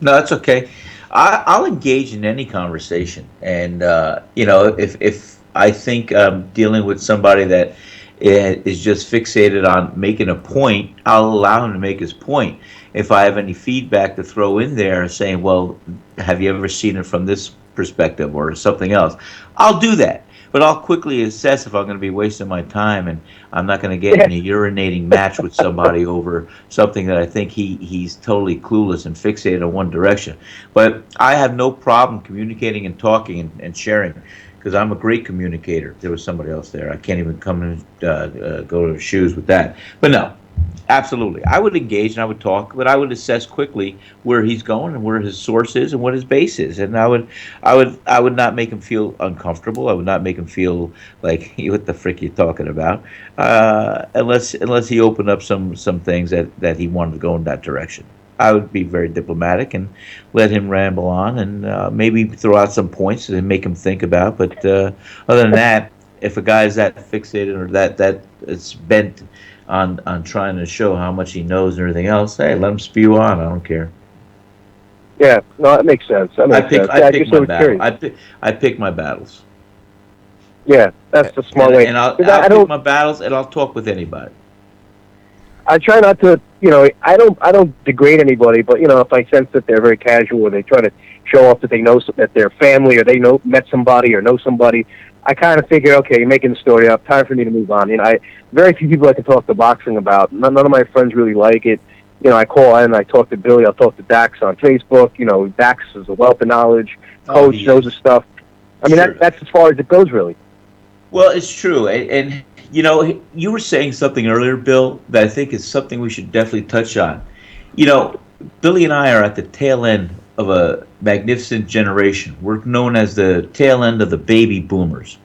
No, that's okay. I'll engage in any conversation, and if I think dealing with somebody that is just fixated on making a point, I'll allow him to make his point. If I have any feedback to throw in there saying, well, have you ever seen it from this perspective or something else, I'll do that. But I'll quickly assess if I'm going to be wasting my time, and I'm not going to get in a urinating match with somebody over something that I think he's totally clueless and fixated on one direction. But I have no problem communicating and talking and sharing, because I'm a great communicator. There was somebody else there. I can't even come and go to shoes with that. But no, absolutely. I would engage and I would talk, but I would assess quickly where he's going and where his source is and what his base is. And I would not make him feel uncomfortable. I would not make him feel like, what the frick are you talking about? Unless he opened up some things that he wanted to go in that direction. I would be very diplomatic and let him ramble on, and maybe throw out some points to make him think about. But other than that, if a guy's that fixated or that is bent on trying to show how much he knows and everything else, hey, let him spew on. I don't care. Yeah, no, that makes sense. I pick my battles. Yeah, that's the smart way. And I'll pick my battles, and I'll talk with anybody. I try not to, I don't degrade anybody, but if I sense that they're very casual or they try to show off that they know that they're family or they met somebody or know somebody, I kind of figure, okay, you're making the story up. Time for me to move on. Very few people I can talk to boxing about. None of my friends really like it. I call in, I talk to Billy, I'll talk to Dax on Facebook. Dax is a wealth of knowledge, coach, knows the stuff. I mean, sure. That's as far as it goes, really. Well, it's true, and you were saying something earlier, Bill, that I think is something we should definitely touch on. Billy and I are at the tail end of a magnificent generation. We're known as the tail end of the baby boomers.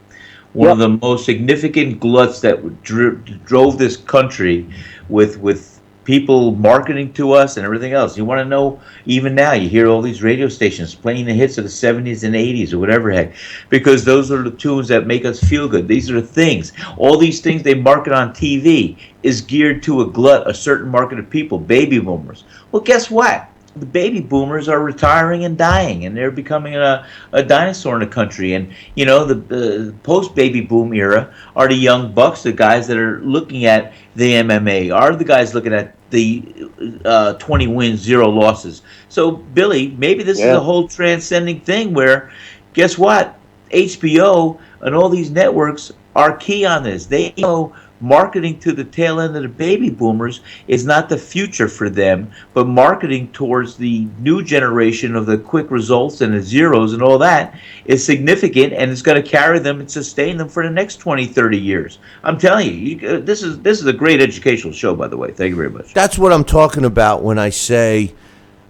One of the most significant gluts that drove this country with people marketing to us and everything else. You want to know, even now, you hear all these radio stations playing the hits of the 70s and 80s or whatever heck, because those are the tunes that make us feel good. These are the things. All these things they market on TV is geared to a glut, a certain market of people, baby boomers. Well, guess what? The baby boomers are retiring and dying, and they're becoming a dinosaur in the country. And, the post-baby boom era are the young bucks, the guys that are looking at the MMA, are the guys looking at the 20 wins, 0 losses. So, Billy, maybe this is a whole transcending thing where, guess what? HBO and all these networks are key on this. They know marketing to the tail end of the baby boomers is not the future for them, but marketing towards the new generation of the quick results and the zeros and all that is significant, and it's going to carry them and sustain them for the next 20, 30 years. I'm telling you, this is a great educational show, by the way. Thank you very much. That's what I'm talking about when I say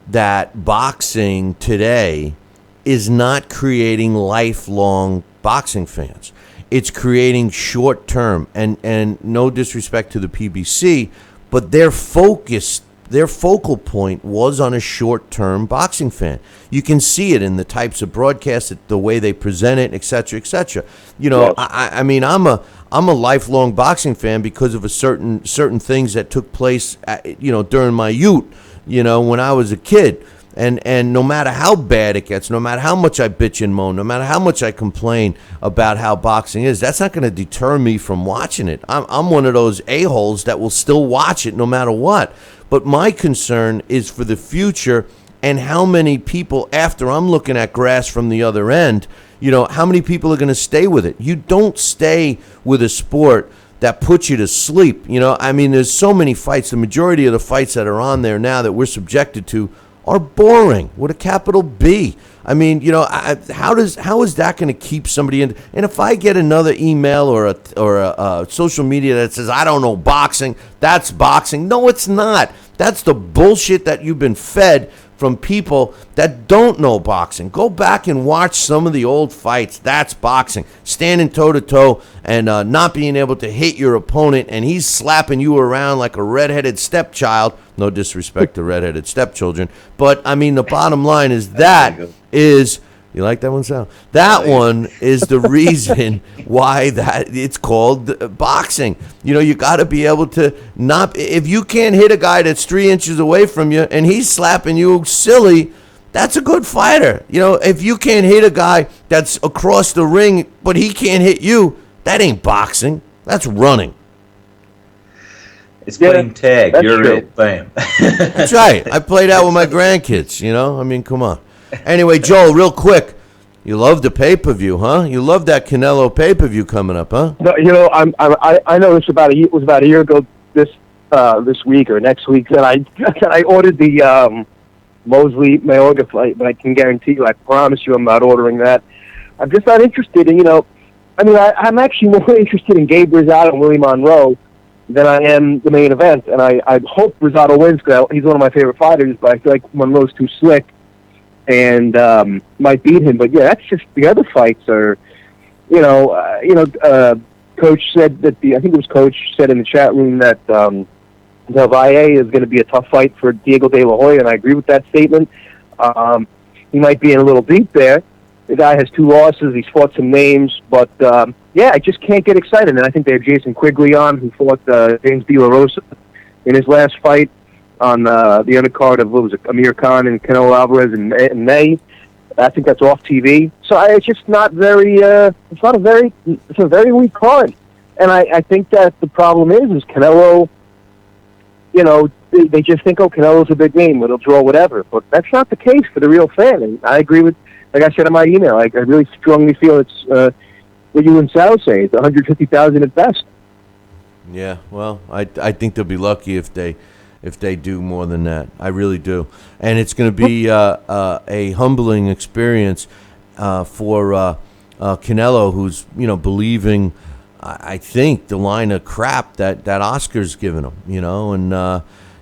that boxing today is not creating lifelong boxing fans. It's creating short term, and no disrespect to the PBC, but their focal point was on a short term boxing fan. You can see it in the types of broadcasts, the way they present it, et cetera, et cetera. You know, Yes. I mean, I'm a lifelong boxing fan because of certain things that took place, during my youth, when I was a kid. And no matter how bad it gets, no matter how much I bitch and moan, no matter how much I complain about how boxing is, that's not going to deter me from watching it. I'm one of those a-holes that will still watch it no matter what. But my concern is for the future and how many people, after I'm looking at grass from the other end, how many people are going to stay with it? You don't stay with a sport that puts you to sleep. I mean, there's so many fights. The majority of the fights that are on there now that we're subjected to are boring with a capital B. I mean, how is that going to keep somebody in? And if I get another email or a social media that says I don't know boxing, that's boxing. No, it's not. That's the bullshit that you've been fed from people that don't know boxing. Go back and watch some of the old fights. That's boxing. Standing toe-to-toe and not being able to hit your opponent, and he's slapping you around like a redheaded stepchild. No disrespect to redheaded stepchildren. But, I mean, the bottom line is you like that one, Sal? That one is the reason why that it's called boxing. You got to be able to not. If you can't hit a guy that's 3 inches away from you and he's slapping you silly, that's a good fighter. If you can't hit a guy that's across the ring but he can't hit you, that ain't boxing. That's running. It's playing tag. You're true. it. Bam. That's right. I play that with my grandkids. I mean, come on. Anyway, Joel, real quick, you love the pay-per-view, huh? You love that Canelo pay-per-view coming up, huh? No, I know this it was about a year ago this week or next week that I ordered the Mosley Mayorga fight, but I can guarantee you, I promise you, I'm not ordering that. I'm just not interested in, I'm actually more interested in Gabe Rosado and Willie Monroe than I am the main event, and I hope Rosado wins because he's one of my favorite fighters, but I feel like Monroe's too slick and might beat him. But yeah, that's just the other fights are, Coach said that I think it was Coach said in the chat room that Del Valle is going to be a tough fight for Diego De La Hoya, and I agree with that statement. He might be in a little deep there. The guy has 2 losses. He's fought some names, but yeah, I just can't get excited. And I think they have Jason Quigley on, who fought James De La Rosa in his last fight on the undercard of, Amir Khan and Canelo Alvarez in May. I think that's off TV. So it's just not very, it's a very weak card. And I think that the problem is Canelo, they just think, Canelo's a big name, it'll draw whatever. But that's not the case for the real fan. And I agree with, like I said in my email, I really strongly feel it's what you and Sal say, it's 150,000 at best. Yeah, well, I think they'll be lucky if they do more than that. I really do. And it's going to be a humbling experience for Canelo, who's, believing, I think, the line of crap that Oscar's given him, and,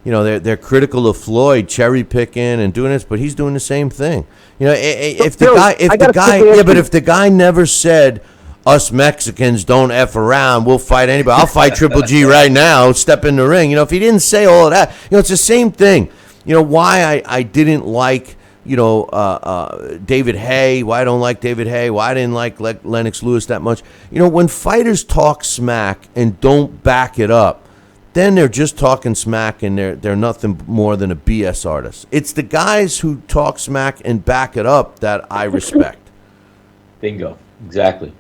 they're critical of Floyd cherry picking and doing this, but he's doing the same thing. If the guy never said, us Mexicans don't F around, we'll fight anybody. I'll fight Triple G right now, step in the ring. If he didn't say all of that, it's the same thing. Why I didn't like, David Hay, why I don't like David Hay, why I didn't like Lennox Lewis that much. When fighters talk smack and don't back it up, then they're just talking smack and they're nothing more than a BS artist. It's the guys who talk smack and back it up that I respect. Bingo. Exactly.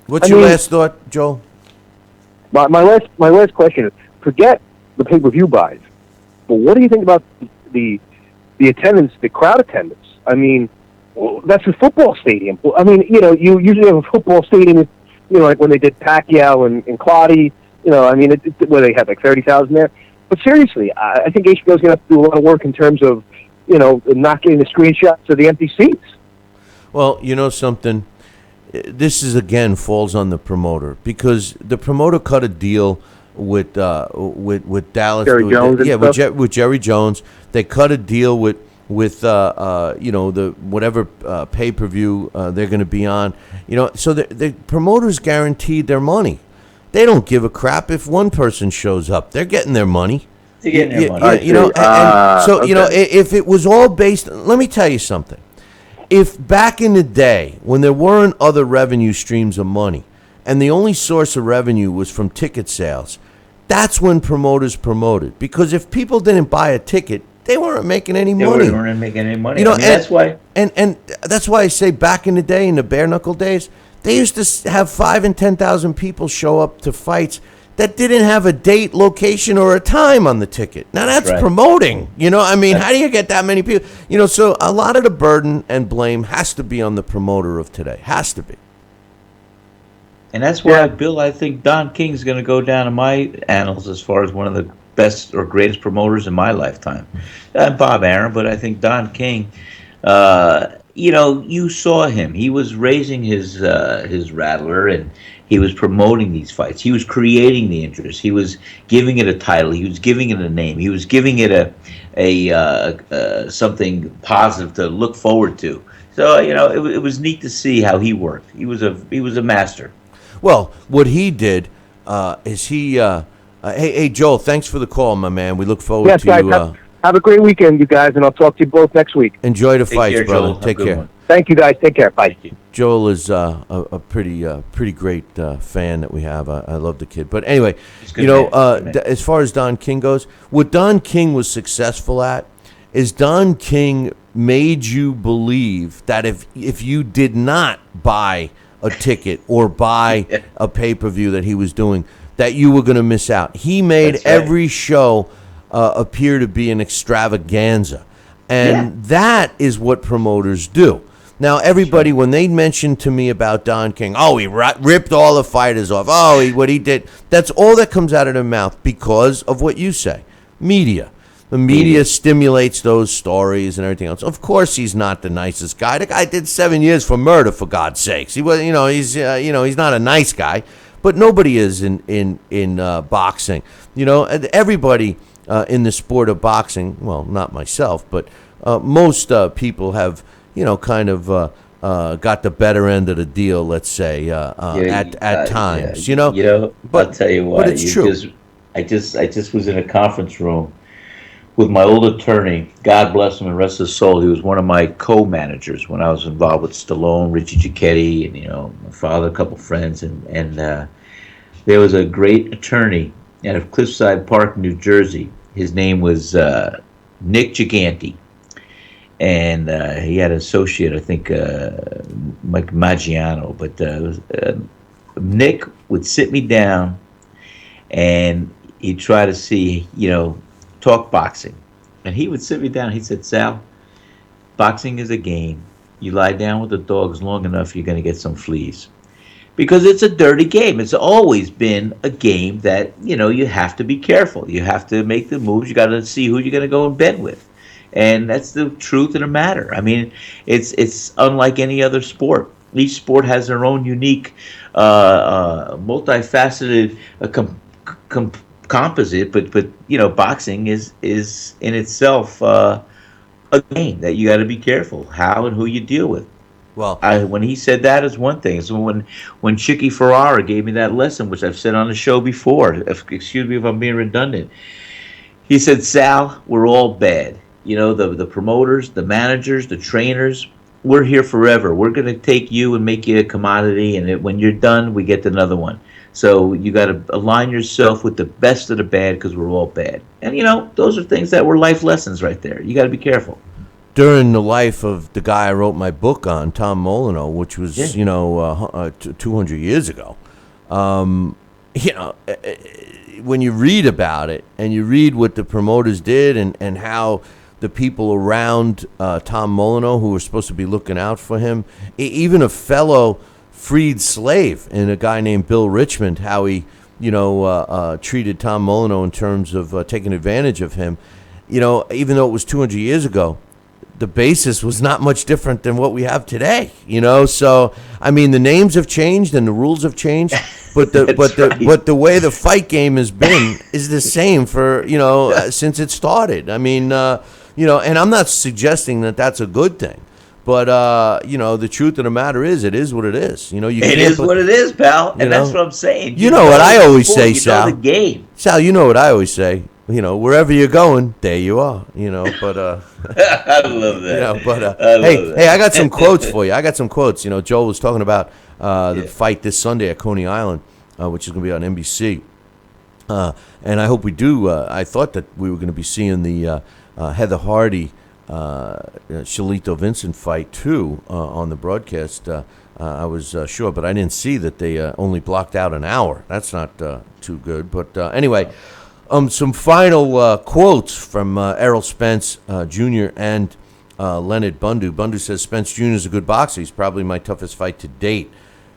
What's your last thought, Joel? My last question is, forget the pay-per-view buys, but what do you think about the attendance, the crowd attendance? I mean, Well, that's a football stadium. Well, I mean, you usually have a football stadium, like when they did Pacquiao and Claudia. I mean, where they had like 30,000 there. But seriously, I think HBO's going to have to do a lot of work in terms of, not getting the screenshots of the empty seats. Well, you know something? This is again falls on the promoter, because the promoter cut a deal with Dallas. Jerry Jones and stuff? With Jerry Jones. They cut a deal with the whatever pay-per-view they're going to be on. So the promoters guaranteed their money. They don't give a crap if one person shows up. They're getting their money. They're getting their money. If it was all based, let me tell you something. If back in the day when there weren't other revenue streams of money and the only source of revenue was from ticket sales, that's when promoters promoted. Because if people didn't buy a ticket, they weren't making any money. They weren't making any money. That's why. And that's why I say back in the day, in the bare knuckle days, they used to have 5,000 and 10,000 people show up to fights that didn't have a date, location, or a time on the ticket. Now that's right. promoting. How do you get that many people? So a lot of the burden and blame has to be on the promoter of today. Has to be. And that's why, Bill, I think Don King's going to go down in my annals as far as one of the best or greatest promoters in my lifetime. Bob Arum, but I think Don King, you saw him. He was raising his rattler, and he was promoting these fights. He was creating the interest. He was giving it a title. He was giving it a name. He was giving it a something positive to look forward to. So it was neat to see how he worked. He was a master. Well, what he did is he. Hey, Joel, thanks for the call, my man. We look forward to guys, you. Have a great weekend, you guys, and I'll talk to you both next week. Enjoy the fights, brother. Joel. Take care. Thank you, guys. Take care. Bye. Joel is a pretty great fan that we have. I love the kid. But anyway, as far as Don King goes, what Don King was successful at is Don King made you believe that if you did not buy a ticket or buy a pay-per-view that he was doing, that you were going to miss out. He made every show appear to be an extravaganza. And that is what promoters do. Now, everybody, when they mention to me about Don King, he ripped all the fighters off. What he did. That's all that comes out of their mouth because of what you say. Media. The media stimulates those stories and everything else. Of course, he's not the nicest guy. The guy did 7 years for murder, for God's sakes. He was, he's not a nice guy. But nobody is in boxing. Everybody in the sport of boxing, well, not myself, but most people have, kind of got the better end of the deal, let's say, at times. But I'll tell you what. But it's true. I just was in a conference room with my old attorney. God bless him and rest his soul. He was one of my co-managers when I was involved with Stallone, Richie Giacchetti, and my father, a couple friends, and there was a great attorney out of Cliffside Park, New Jersey. His name was Nick Giganti, and he had an associate, I think, Mike Maggiano. But Nick would sit me down, and he'd try to see, talk boxing. And he would sit me down. He said, "Sal, boxing is a game. You lie down with the dogs long enough, you're going to get some fleas." Because it's a dirty game. It's always been a game that, you have to be careful. You have to make the moves. You got to see who you're going to go in bed with. And that's the truth of the matter. I mean, it's unlike any other sport. Each sport has their own unique, multifaceted composite, but boxing is in itself a game that you got to be careful how and who you deal with. Well, when he said that is one thing. So when Chicky Ferrara gave me that lesson, which I've said on the show before, excuse me if I'm being redundant, he said, "Sal, we're all bad. The promoters, the managers, the trainers, we're here forever. We're going to take you and make you a commodity, and when you're done, we get another one. So you got to align yourself with the best of the bad because we're all bad." And, those are things that were life lessons right there. You got to be careful. During the life of the guy I wrote my book on, Tom Molyneux, which was, 200 years ago, when you read about it and you read what the promoters did and how the people around Tom Molyneux who were supposed to be looking out for him, even a fellow freed slave and a guy named Bill Richmond, how he, treated Tom Molyneux in terms of taking advantage of him. Even though it was 200 years ago, the basis was not much different than what we have today. So I mean, the names have changed and the rules have changed, but the way the fight game has been is the same for since it started. I mean, and I'm not suggesting that that's a good thing. But, the truth of the matter is, it is what it is. It is what it is, pal. And that's what I'm saying. You know what I always say, Sal. The game. Sal, you know what I always say. Wherever you're going, there you are. But I love that. Hey, I got some quotes for you. I got some quotes. Joel was talking about the fight this Sunday at Coney Island, which is going to be on NBC. And I hope we do. I thought that we were going to be seeing the Heather Hardy Shalito Vincent fight too on the broadcast. I was sure, but I didn't see that they only blocked out an hour. That's not too good. But anyway, some final quotes from Errol Spence Jr. and Leonard Bundu. Bundu says Spence Jr. is a good boxer. He's probably my toughest fight to date,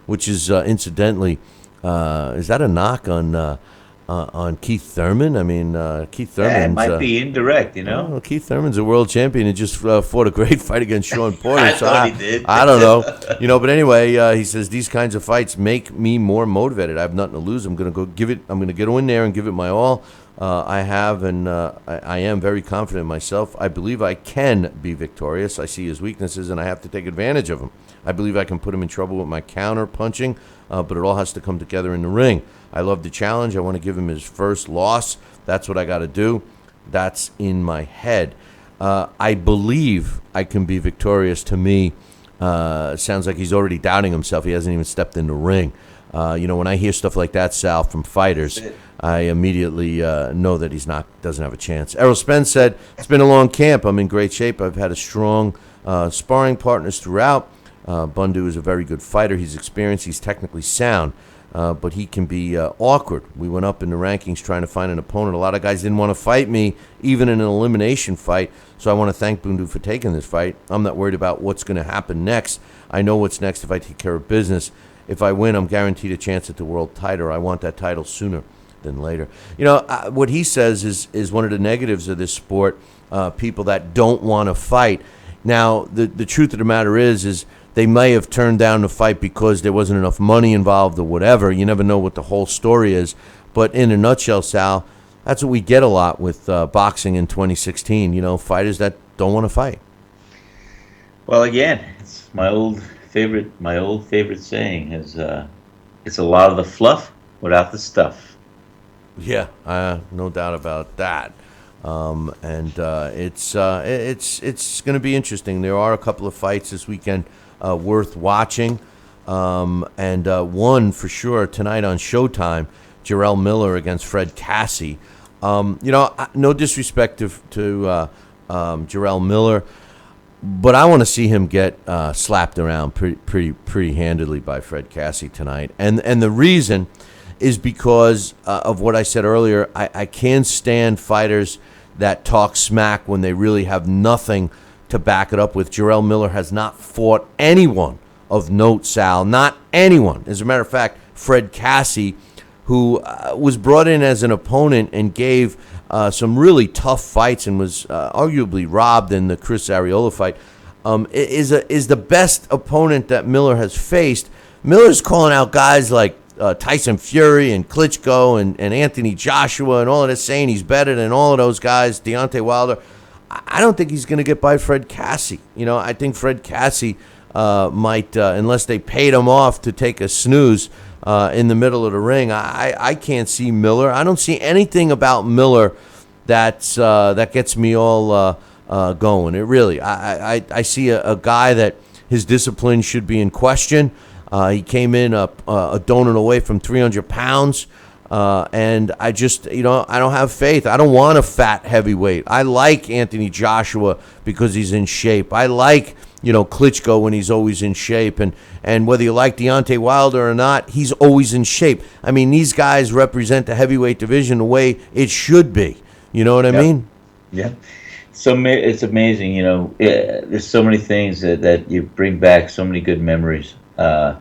which is incidentally, is that a knock on Keith Thurman? I mean, Keith Thurman. It might be indirect, Well, Keith Thurman's a world champion and just fought a great fight against Sean Porter. I thought he did. I don't know, But anyway, he says these kinds of fights make me more motivated. I have nothing to lose. I'm going to go give it. I'm going to get in there and give it my all. I have, and I am very confident in myself. I believe I can be victorious. I see his weaknesses, and I have to take advantage of them. I believe I can put him in trouble with my counter punching, but it all has to come together in the ring. I love the challenge. I want to give him his first loss. That's what I got to do. That's in my head. I believe I can be victorious. To me, sounds like he's already doubting himself. He hasn't even stepped in the ring. When I hear stuff like that, Sal, from fighters, I immediately know that doesn't have a chance. Errol Spence said, it's been a long camp. I'm in great shape. I've had a strong sparring partners throughout. Bundu is a very good fighter. He's experienced. He's technically sound. But he can be awkward. We went up in the rankings trying to find an opponent. A lot of guys didn't want to fight me, even in an elimination fight. So I want to thank Bundu for taking this fight. I'm not worried about what's going to happen next. I know what's next if I take care of business. If I win, I'm guaranteed a chance at the world title. I want that title sooner than later. What he says is one of the negatives of this sport, people that don't want to fight. Now, the truth of the matter is they may have turned down the fight because there wasn't enough money involved or whatever. You never know what the whole story is. But in a nutshell, Sal, that's what we get a lot with boxing in 2016. Fighters that don't want to fight. Well, again, it's my old favorite saying is, it's a lot of the fluff without the stuff. Yeah, no doubt about that. It's going to be interesting. There are a couple of fights this weekend worth watching, and one for sure tonight on Showtime, Jarrell Miller against Fred Cassie. No disrespect to Jarrell Miller, but I want to see him get slapped around pretty handedly by Fred Cassie tonight, and the reason is because of what I said earlier. I can't stand fighters that talk smack when they really have nothing to back it up with. Jarrell Miller has not fought anyone of note, Sal. Not anyone. As a matter of fact, Fred Cassie, who was brought in as an opponent and gave some really tough fights and was arguably robbed in the Chris Arreola fight, is the best opponent that Miller has faced. Miller's calling out guys like Tyson Fury and Klitschko and Anthony Joshua and all of this, saying he's better than all of those guys, Deontay Wilder. I don't think he's going to get by Fred Cassie. I think Fred Cassie might, unless they paid him off to take a snooze in the middle of the ring. I can't see Miller. I don't see anything about Miller that gets me all going. It really, I see a guy that his discipline should be in question. He came in a donut away from 300 pounds. And I just, I don't have faith. I don't want a fat heavyweight. I like Anthony Joshua because he's in shape. I like, Klitschko when he's always in shape. And whether you like Deontay Wilder or not, he's always in shape. I mean, these guys represent the heavyweight division the way it should be. You know what I mean? Yeah. It's amazing, there's so many things that you bring back, so many good memories. But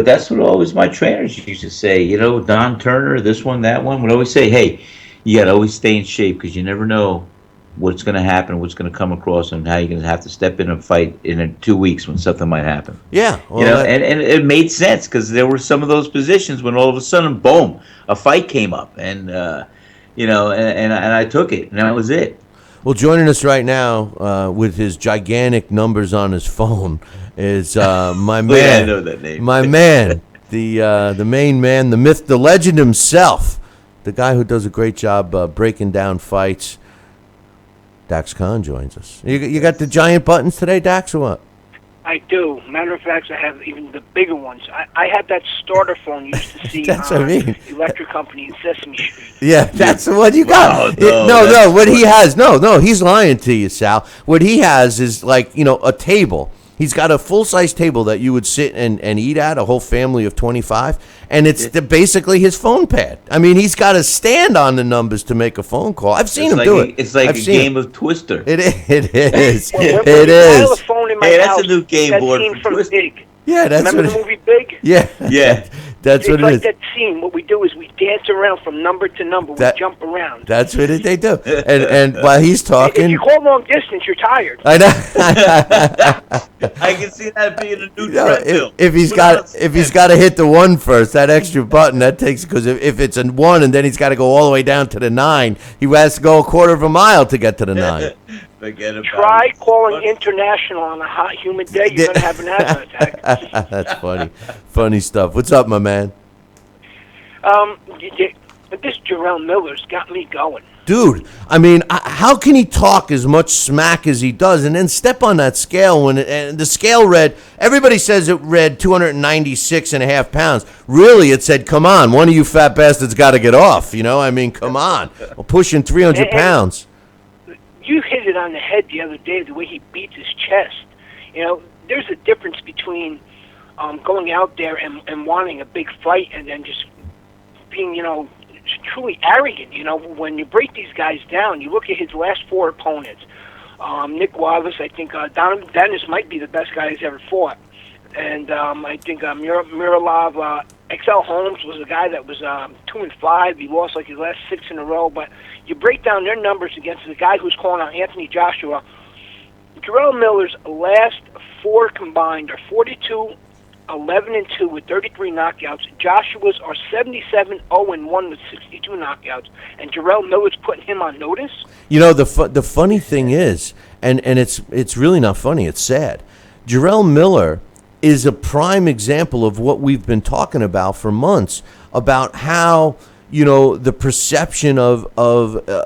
that's what always my trainers used to say. Don Turner, this one, that one, would always say, "Hey, you got to always stay in shape because you never know what's going to happen, what's going to come across, and how you're going to have to step in and fight in 2 weeks when something might happen." Yeah, and it made sense because there were some of those positions when all of a sudden, boom, a fight came up, and and I took it, and that was it. Well, joining us right now with his gigantic numbers on his phone is my man. Yeah, I know that name. My man, the main man, the myth, the legend himself, the guy who does a great job breaking down fights. Dax Khan joins us. You got the giant buttons today, Dax, or what? I do. Matter of fact, I have even the bigger ones. I had that starter phone you used to see That's on what I mean. the electric company in Sesame Street. Yeah, that's the one you got. Wow, What he has, he's lying to you, Sal. What he has is like, a table. He's got a full-size table that you would sit and eat at, a whole family of 25, and it's basically his phone pad. I mean, he's got to stand on the numbers to make a phone call. I've seen him do it. It's like a game of Twister. It is. When It you dial is. a phone in my Hey, house, that's a new game that board scene for from Twister. Big. Yeah, that's Remember what the movie Big? Yeah. Yeah. That's what It's it like is. that scene. What we do is we dance around from number to number. That- We jump around. That's what they do. And while he's If talking, you call long distance, you're tired. I know. I can see that being a new You know, treadmill. if he's got to hit the 1 first, that extra button that takes, because if it's a 1 and then he's got to go all the way down to the 9, he has to go a quarter of a mile to get to the 9. Forget about Try it. calling international on a hot, humid day. You're going to have an asthma attack. That's funny stuff. What's up, my man? This Jarrell Miller's got me going. Dude, I mean, how can he talk as much smack as he does and then step on that scale and the scale read, everybody says it read 296 and a half pounds. Really, it said, come on, one of you fat bastards got to get off. I mean, come on. We're pushing 300 pounds. You hit it on the head the other day, the way he beats his chest. There's a difference between going out there and wanting a big fight and then just being, truly arrogant. When you break these guys down, you look at his last 4 opponents. Nick Wallace, I think Dennis might be the best guy he's ever fought. And I think Miroslav XL Holmes was a guy that was 2-5. He lost like his last 6 in a row. But you break down their numbers against the guy who's calling out Anthony Joshua. Jarrell Miller's last 4 combined are 42, 11-2 with 33 knockouts. Joshua's are 77-0-1 with 62 knockouts. And Jarrell Miller's putting him on notice. The funny thing is, and it's really not funny, it's sad. Jarrell Miller is a prime example of what we've been talking about for months, about how the perception of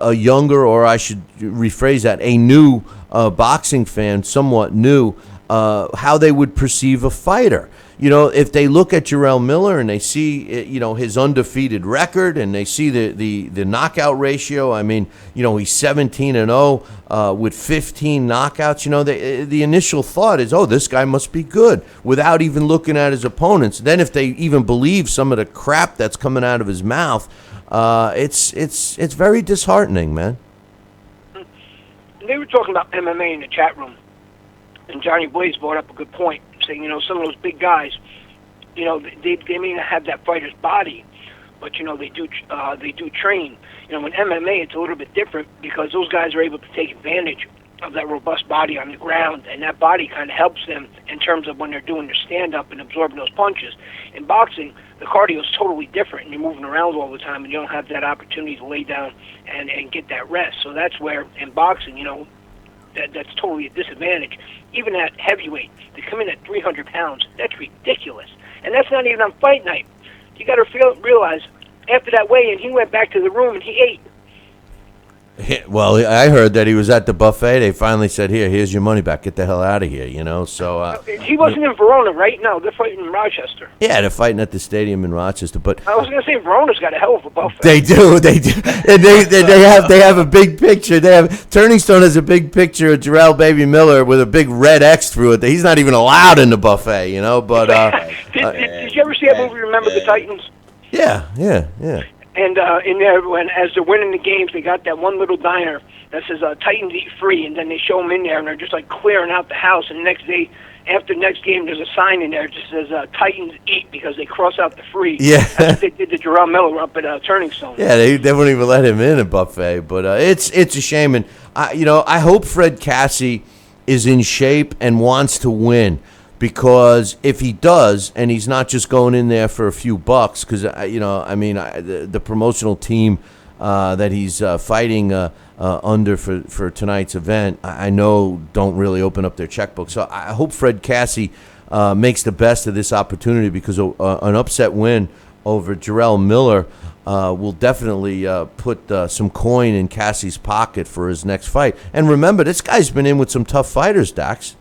a younger, or I should rephrase that, a new boxing fan, somewhat new, how they would perceive a fighter. If they look at Jarrell Miller and they see, his undefeated record and they see the knockout ratio, I mean, he's 17-0 with 15 knockouts. The initial thought is, oh, this guy must be good, without even looking at his opponents. Then if they even believe some of the crap that's coming out of his mouth, it's very disheartening, man. They were talking about MMA in the chat room, and Johnny Blaze brought up a good point, saying, some of those big guys, they may not have that fighter's body, but they do train. In MMA it's a little bit different because those guys are able to take advantage of that robust body on the ground, and that body kind of helps them in terms of when they're doing their stand-up and absorbing those punches. In boxing, the cardio is totally different, and you're moving around all the time, and you don't have that opportunity to lay down and get that rest. So that's where, in boxing, that's totally a disadvantage. Even at heavyweight, they come in at 300 pounds. That's ridiculous. And that's not even on fight night. You got to realize, after that weigh-in, he went back to the room and he ate. Well, I heard that he was at the buffet. They finally said, here's your money back. Get the hell out of here, So he wasn't in Verona, right? No, they're fighting in Rochester. Yeah, they're fighting at the stadium in Rochester. But I was going to say Verona's got a hell of a buffet. They do. And they have a big picture. Turning Stone has a big picture of Jarrell Baby Miller with a big red X through it. He's not even allowed in the buffet, But did you ever see that movie, Remember the Titans? Yeah. And in there, as they're winning the games, they got that one little diner that says Titans Eat Free, and then they show them in there, and they're just like clearing out the house. And the next day, after the next game, there's a sign in there that just says Titans Eat because they cross out the free. Yeah. That's what they did to Jarrell Miller up at Turning Stone. Yeah, they wouldn't even let him in a buffet, but it's a shame. And I hope Fred Cassie is in shape and wants to win, because if he does, and he's not just going in there for a few bucks, because the promotional team that he's fighting under for tonight's event, I know don't really open up their checkbook. So I hope Fred Cassie makes the best of this opportunity, because an upset win over Jarrell Miller will definitely put some coin in Cassie's pocket for his next fight. And remember, this guy's been in with some tough fighters, Dax.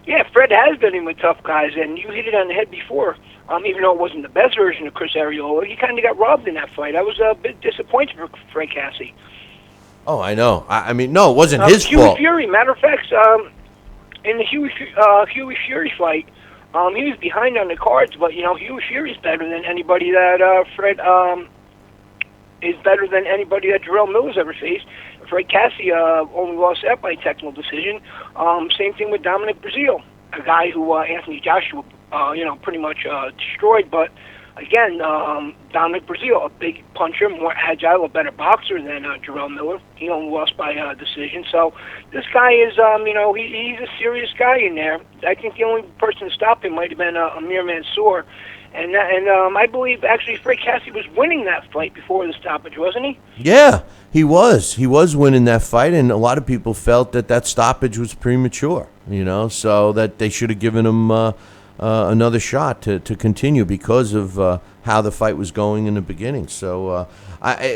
Yeah, Fred has been in with tough guys, and you hit it on the head before. Even though it wasn't the best version of Chris Arreola, he kind of got robbed in that fight. I was a bit disappointed for Fred Cassie. Oh, I know. I mean, no, it wasn't his Huey fault. Fury, matter of fact, in the Huey Fury fight, he was behind on the cards, but Huey Fury's better than anybody that Fred is better than anybody that Jarrell Miller's ever faced. Fred Cassie only lost that by technical decision. Same thing with Dominic Breazeale, a guy who Anthony Joshua, pretty much destroyed. But again, Dominic Breazeale, a big puncher, more agile, a better boxer than Jarrell Miller. He only lost by decision. So this guy is, he's a serious guy in there. I think the only person to stop him might have been Amir Mansour. And I believe actually Fred Cassie was winning that fight before the stoppage, wasn't he? Yeah, he was. He was winning that fight, and a lot of people felt that stoppage was premature, so that they should have given him another shot to continue because of how the fight was going in the beginning. So,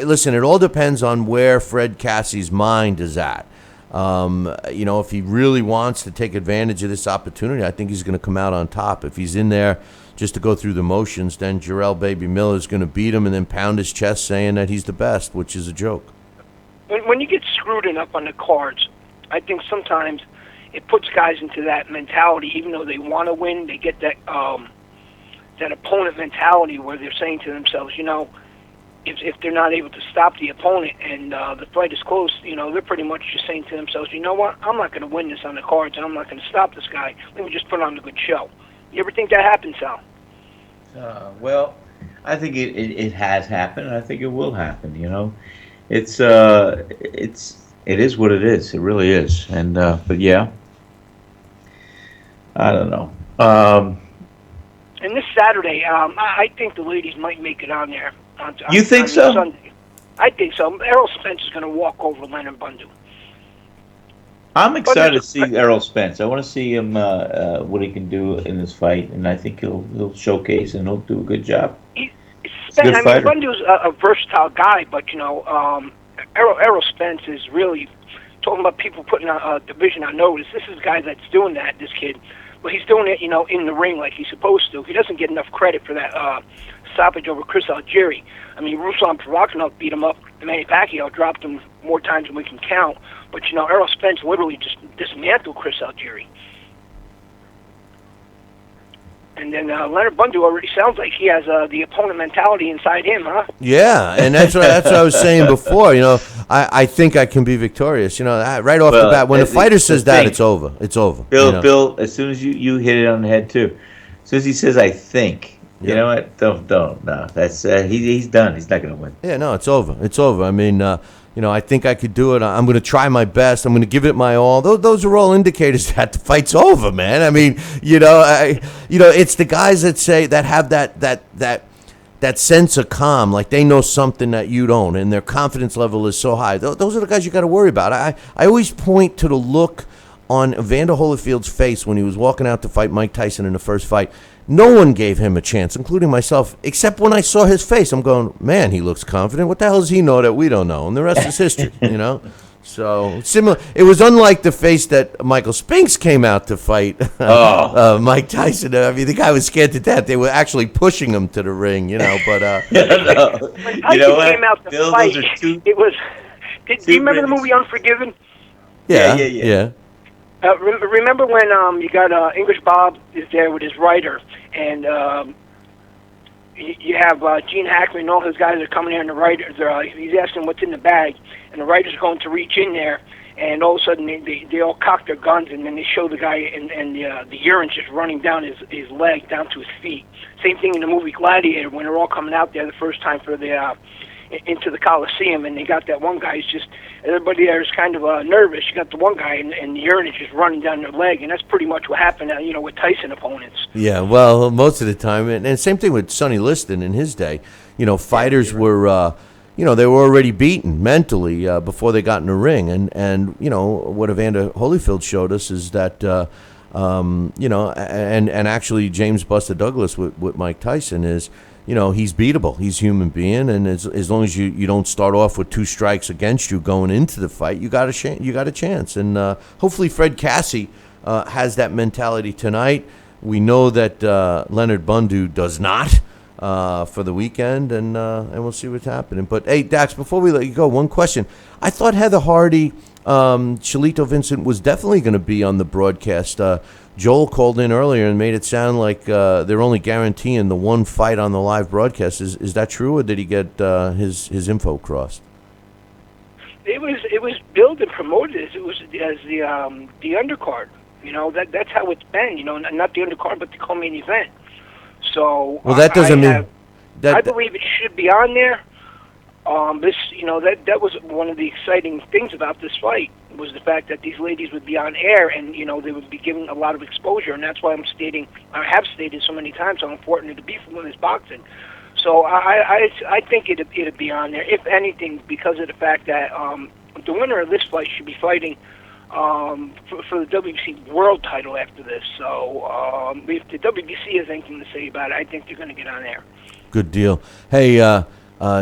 listen, it all depends on where Fred Cassie's mind is at. If he really wants to take advantage of this opportunity, I think he's going to come out on top. If he's in there just to go through the motions, then Jarrell Baby Miller is going to beat him and then pound his chest saying that he's the best, which is a joke. When you get screwed enough on the cards, I think sometimes it puts guys into that mentality. Even though they want to win, they get that that opponent mentality where they're saying to themselves, if they're not able to stop the opponent and the fight is close, they're pretty much just saying to themselves, you know what, I'm not going to win this on the cards, and I'm not going to stop this guy. Let me just put on a good show. You ever think that happens, Sal? Well, I think it has happened, and I think it will happen. It is what it is. It really is. And but yeah, I don't know. And this Saturday, I think the ladies might make it on there. You think so? Sunday. I think so. Errol Spence is going to walk over Leonard Bundu. I'm excited to see Errol Spence. I want to see him what he can do in this fight, and I think he'll showcase and he'll do a good job. Bundu's a versatile guy, but Errol Spence is really talking about people putting a division on notice. This is a guy that's doing that. This kid, but he's doing it, in the ring like he's supposed to. He doesn't get enough credit for that stoppage over Chris Algieri. I mean, Ruslan Provodnikov beat him up. Manny Pacquiao dropped him more times than we can count. But, Errol Spence literally just dismantled Chris Algieri. And then Leonard Bundu already sounds like he has the opponent mentality inside him, huh? Yeah, and that's what I was saying before. I think I can be victorious. Right off the bat, when the fighter says that, it's over. It's over. Bill, as soon as you hit it on the head too, as soon as he says, "I think," you know what? Don't. No, that's he's done. He's not going to win. Yeah, no, it's over. It's over. I mean, I think I could do it. I'm going to try my best. I'm going to give it my all. Those are all indicators that the fight's over, man. I mean, it's the guys that have that sense of calm, like they know something that you don't, and their confidence level is so high. Those are the guys you got to worry about. I always point to the look on Evander Holyfield's face when he was walking out to fight Mike Tyson in the first fight. No one gave him a chance, including myself, except when I saw his face. I'm going, man, he looks confident. What the hell does he know that we don't know? And the rest is history, So, similar. It was unlike the face that Michael Spinks came out to fight Mike Tyson. I mean, the guy was scared to death. They were actually pushing him to the ring, but... When Tyson came out to fight, it was... Do you remember the movie Unforgiven? Yeah. Remember when you got English Bob is there with his writer, and you have Gene Hackman and all his guys are coming in, and the writers he's asking what's in the bag, and the writers are going to reach in there, and all of a sudden they all cock their guns, and then they show the guy and the urine just running down his leg down to his feet. Same thing in the movie Gladiator when they're all coming out there the first time for the into the Coliseum, and they got that one guy. He's just everybody there is kind of nervous. You got the one guy, and the urine is just running down their leg, and that's pretty much what happened. With Tyson opponents. Yeah, well, most of the time, and same thing with Sonny Liston in his day. Fighters were, they were already beaten mentally before they got in the ring, and what Evander Holyfield showed us is that, and actually James Buster Douglas with Mike Tyson is. He's beatable. He's a human being, and as long as you don't start off with 2 strikes against you going into the fight, you got a chance. And hopefully Fred Cassie has that mentality tonight. We know that Leonard Bundu does not for the weekend, and we'll see what's happening. But hey, Dax, before we let you go, one question. I thought Heather Hardy, Shalito Vincent was definitely going to be on the broadcast. Joel called in earlier and made it sound like they're only guaranteeing the one fight on the live broadcast. Is that true, or did he get his info crossed? It was billed and promoted as the undercard. That's how it's been. Not the undercard, but the co-main event. So well, that doesn't mean that. I believe it should be on there. That was one of the exciting things about this fight was the fact that these ladies would be on air and they would be given a lot of exposure, and that's why I have stated so many times how important it would be for women's boxing. So I think it'd be on there, if anything, because of the fact that the winner of this fight should be fighting for the WBC world title after this. So if the WBC has anything to say about it, I think they're going to get on air. Good deal. Hey,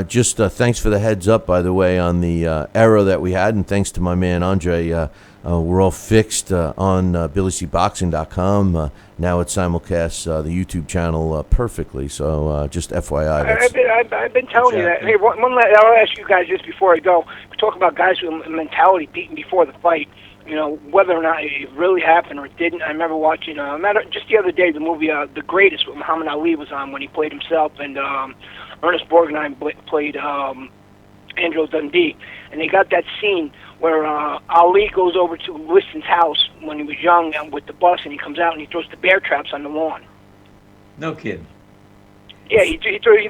just thanks for the heads up, by the way, on the error that we had, and thanks to my man Andre. We're all fixed on BillyCBoxing.com. Now it simulcasts the YouTube channel perfectly. So just FYI. I've been telling you that. Hey, I'll ask you guys just before I go. We talk about guys with a mentality beaten before the fight. Whether or not it really happened or it didn't. I remember watching, just the other day, the movie The Greatest with Muhammad Ali was on when he played himself, and Ernest Borgnine played Angelo Dundee. And they got that scene where Ali goes over to Liston's house when he was young with the bus, and he comes out and he throws the bear traps on the lawn. No kidding. Yeah, he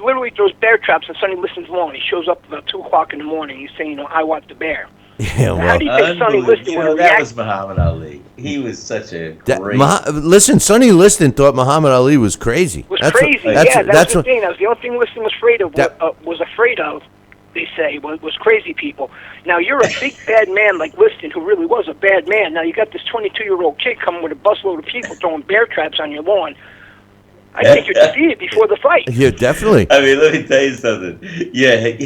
literally throws bear traps on Sonny Liston's lawn. He shows up about 2 o'clock in the morning. He's saying, I want the bear. Yeah, well, how do you think Sonny Liston would react? That was Muhammad Ali. He was such a great... Listen, Sonny Liston thought Muhammad Ali was crazy. That's the thing. That was the only thing Liston was afraid of, they say, was crazy people. Now, you're a big bad man like Liston, who really was a bad man. Now, you got this 22-year-old kid coming with a busload of people throwing bear traps on your lawn. I think you're defeated before the fight. Yeah, definitely. I mean, let me tell you something. Yeah,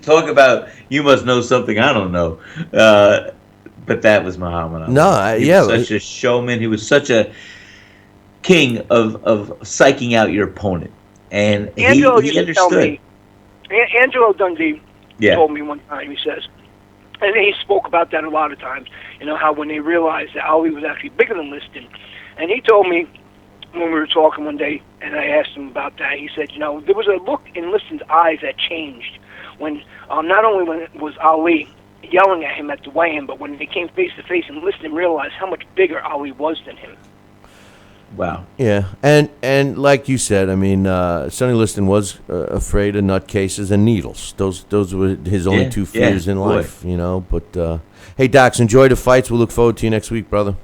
talk about you must know something I don't know. But that was Muhammad Ali. No, he was such a showman. He was such a king of psyching out your opponent, and he understood. Angelo Dundee told me one time. He says, and he spoke about that a lot of times. How when they realized that Ali was actually bigger than Liston, and he told me. When we were talking one day, and I asked him about that, he said, there was a look in Liston's eyes that changed when, not only when it was Ali yelling at him at the weigh-in, but when they came face-to-face and Liston realized how much bigger Ali was than him. Wow. Yeah, and like you said, I mean, Sonny Liston was afraid of nutcases and needles. Those were his only 2 fears in life, But, hey, Dax, enjoy the fights. We'll look forward to you next week, brother.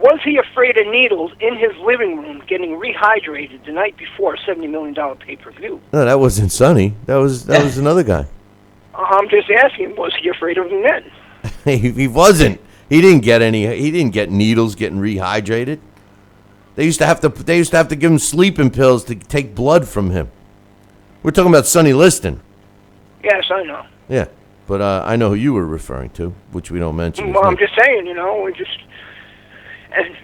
Was he afraid of needles in his living room getting rehydrated the night before a $70 million pay-per-view? No, that wasn't Sonny. That was another guy. I'm just asking, was he afraid of him then? He wasn't. He didn't get any. He didn't get needles getting rehydrated. They used to have to give him sleeping pills to take blood from him. We're talking about Sonny Liston. Yes, I know. Yeah, but I know who you were referring to, which we don't mention. Well, I'm just saying, And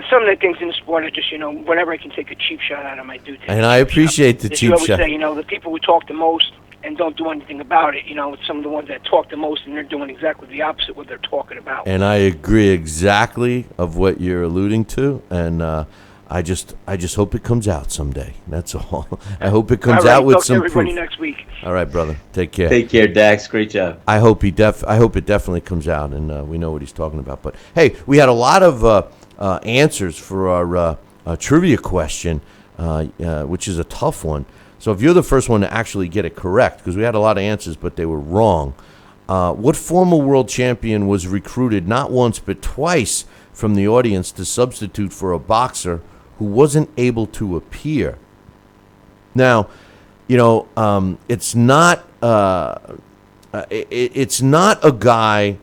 some of the things in the sport are just, whenever I can take a cheap shot at them, I do take. And I appreciate the cheap shot. You always say, the people who talk the most and don't do anything about it, it's some of the ones that talk the most and they're doing exactly the opposite of what they're talking about. And I agree exactly of what you're alluding to. And I just hope it comes out someday. That's all. I hope it comes All right, out with talk to some everybody proof. next week. All right, brother. Take care. Take care, Dax. Great job. I hope it definitely comes out, and we know what he's talking about. But hey, we had a lot of answers for our trivia question, which is a tough one. So if you're the first one to actually get it correct, because we had a lot of answers, but they were wrong. What former world champion was recruited not once but twice from the audience to substitute for a boxer who wasn't able to appear? Now, it's not it's not a guy.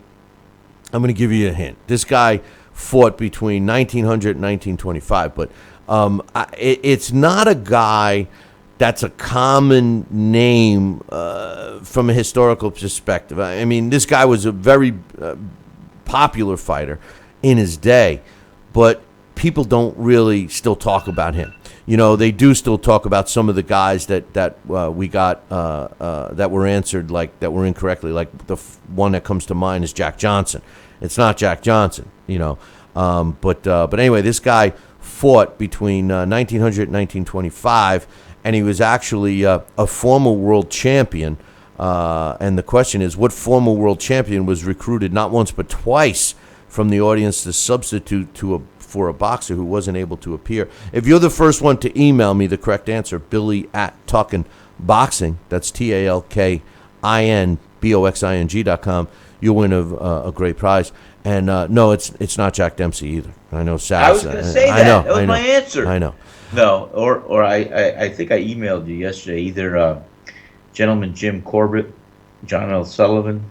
I'm going to give you a hint. This guy fought between 1900 and 1925, but it's not a guy that's a common name from a historical perspective. I mean, this guy was a very popular fighter in his day, but people don't really still talk about him. They do still talk about some of the guys that we got that were answered, like that were incorrectly. Like the one that comes to mind is Jack Johnson. It's not Jack Johnson, But anyway, this guy fought between 1900 and 1925, and he was actually a former world champion. And the question is, what former world champion was recruited not once but twice from the audience to substitute for a boxer who wasn't able to appear? If you're the first one to email me the correct answer, Billy@TalkinBoxing, that's TalkinBoxing.com, you'll win a great prize. And no, it's not Jack Dempsey either. I know Sal. I was going to say that. That was my answer. I know. No, or I think I emailed you yesterday. Either gentleman Jim Corbett, John L. Sullivan.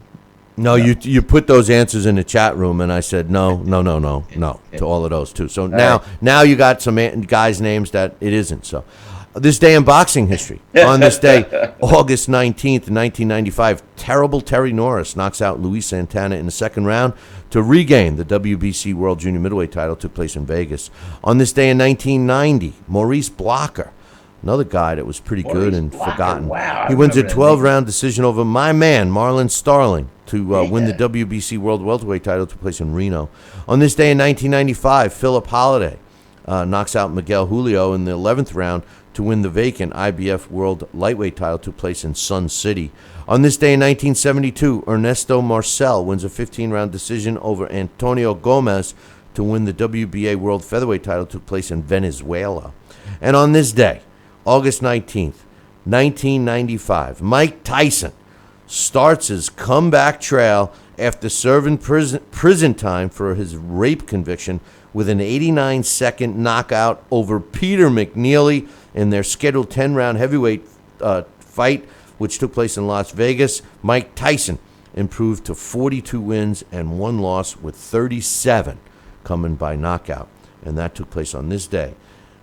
No, you put those answers in the chat room, and I said no to all of those too. So now you got some guys' names that it isn't. So this day in boxing history. On this day, August 19th, 1995, terrible Terry Norris knocks out Luis Santana in the second round to regain the WBC World Junior Middleweight title. Took place in Vegas. On this day in 1990, Maurice Blocker, another guy that was pretty good and forgotten. Wow, he wins a 12-round decision over my man, Marlon Starling, to win the WBC World Welterweight title. Took place in Reno. On this day in 1995, Philip Holliday knocks out Miguel Julio in the 11th round to win the vacant IBF World Lightweight title. Took place in Sun City. On this day in 1972, Ernesto Marcel wins a 15-round decision over Antonio Gomez to win the WBA World Featherweight title. Took place in Venezuela. And on this day, August 19th, 1995, Mike Tyson starts his comeback trail after serving prison time for his rape conviction with an 89-second knockout over Peter McNeely in their scheduled 10-round heavyweight fight, which took place in Las Vegas. Mike Tyson improved to 42 wins and 1 loss, with 37 coming by knockout. And that took place on this day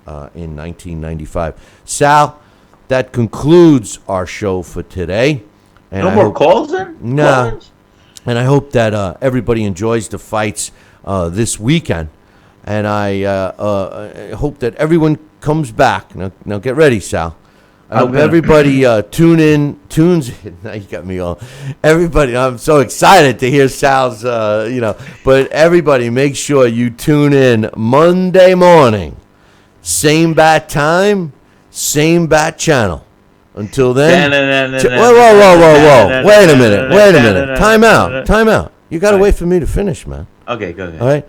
in 1995. Sal, that concludes our show for today. And No more calls in? Nah. Call-ins? And I hope that everybody enjoys the fights this weekend. And I hope that everyone comes back. Now get ready, Sal. I hope everybody tunes in. Now you got me all. Everybody, I'm so excited to hear Sal's, But everybody, make sure you tune in Monday morning. Same bat time, same bat channel. Until then, whoa. Wait a minute. Time out. You got to wait for me to finish, man. Okay, go ahead. All right?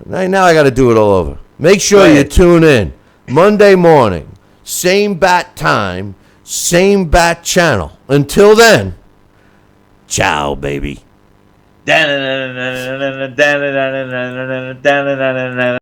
Now I got to do it all over. Make sure you tune in Monday morning. Same bat time, same bat channel. Until then, ciao, baby.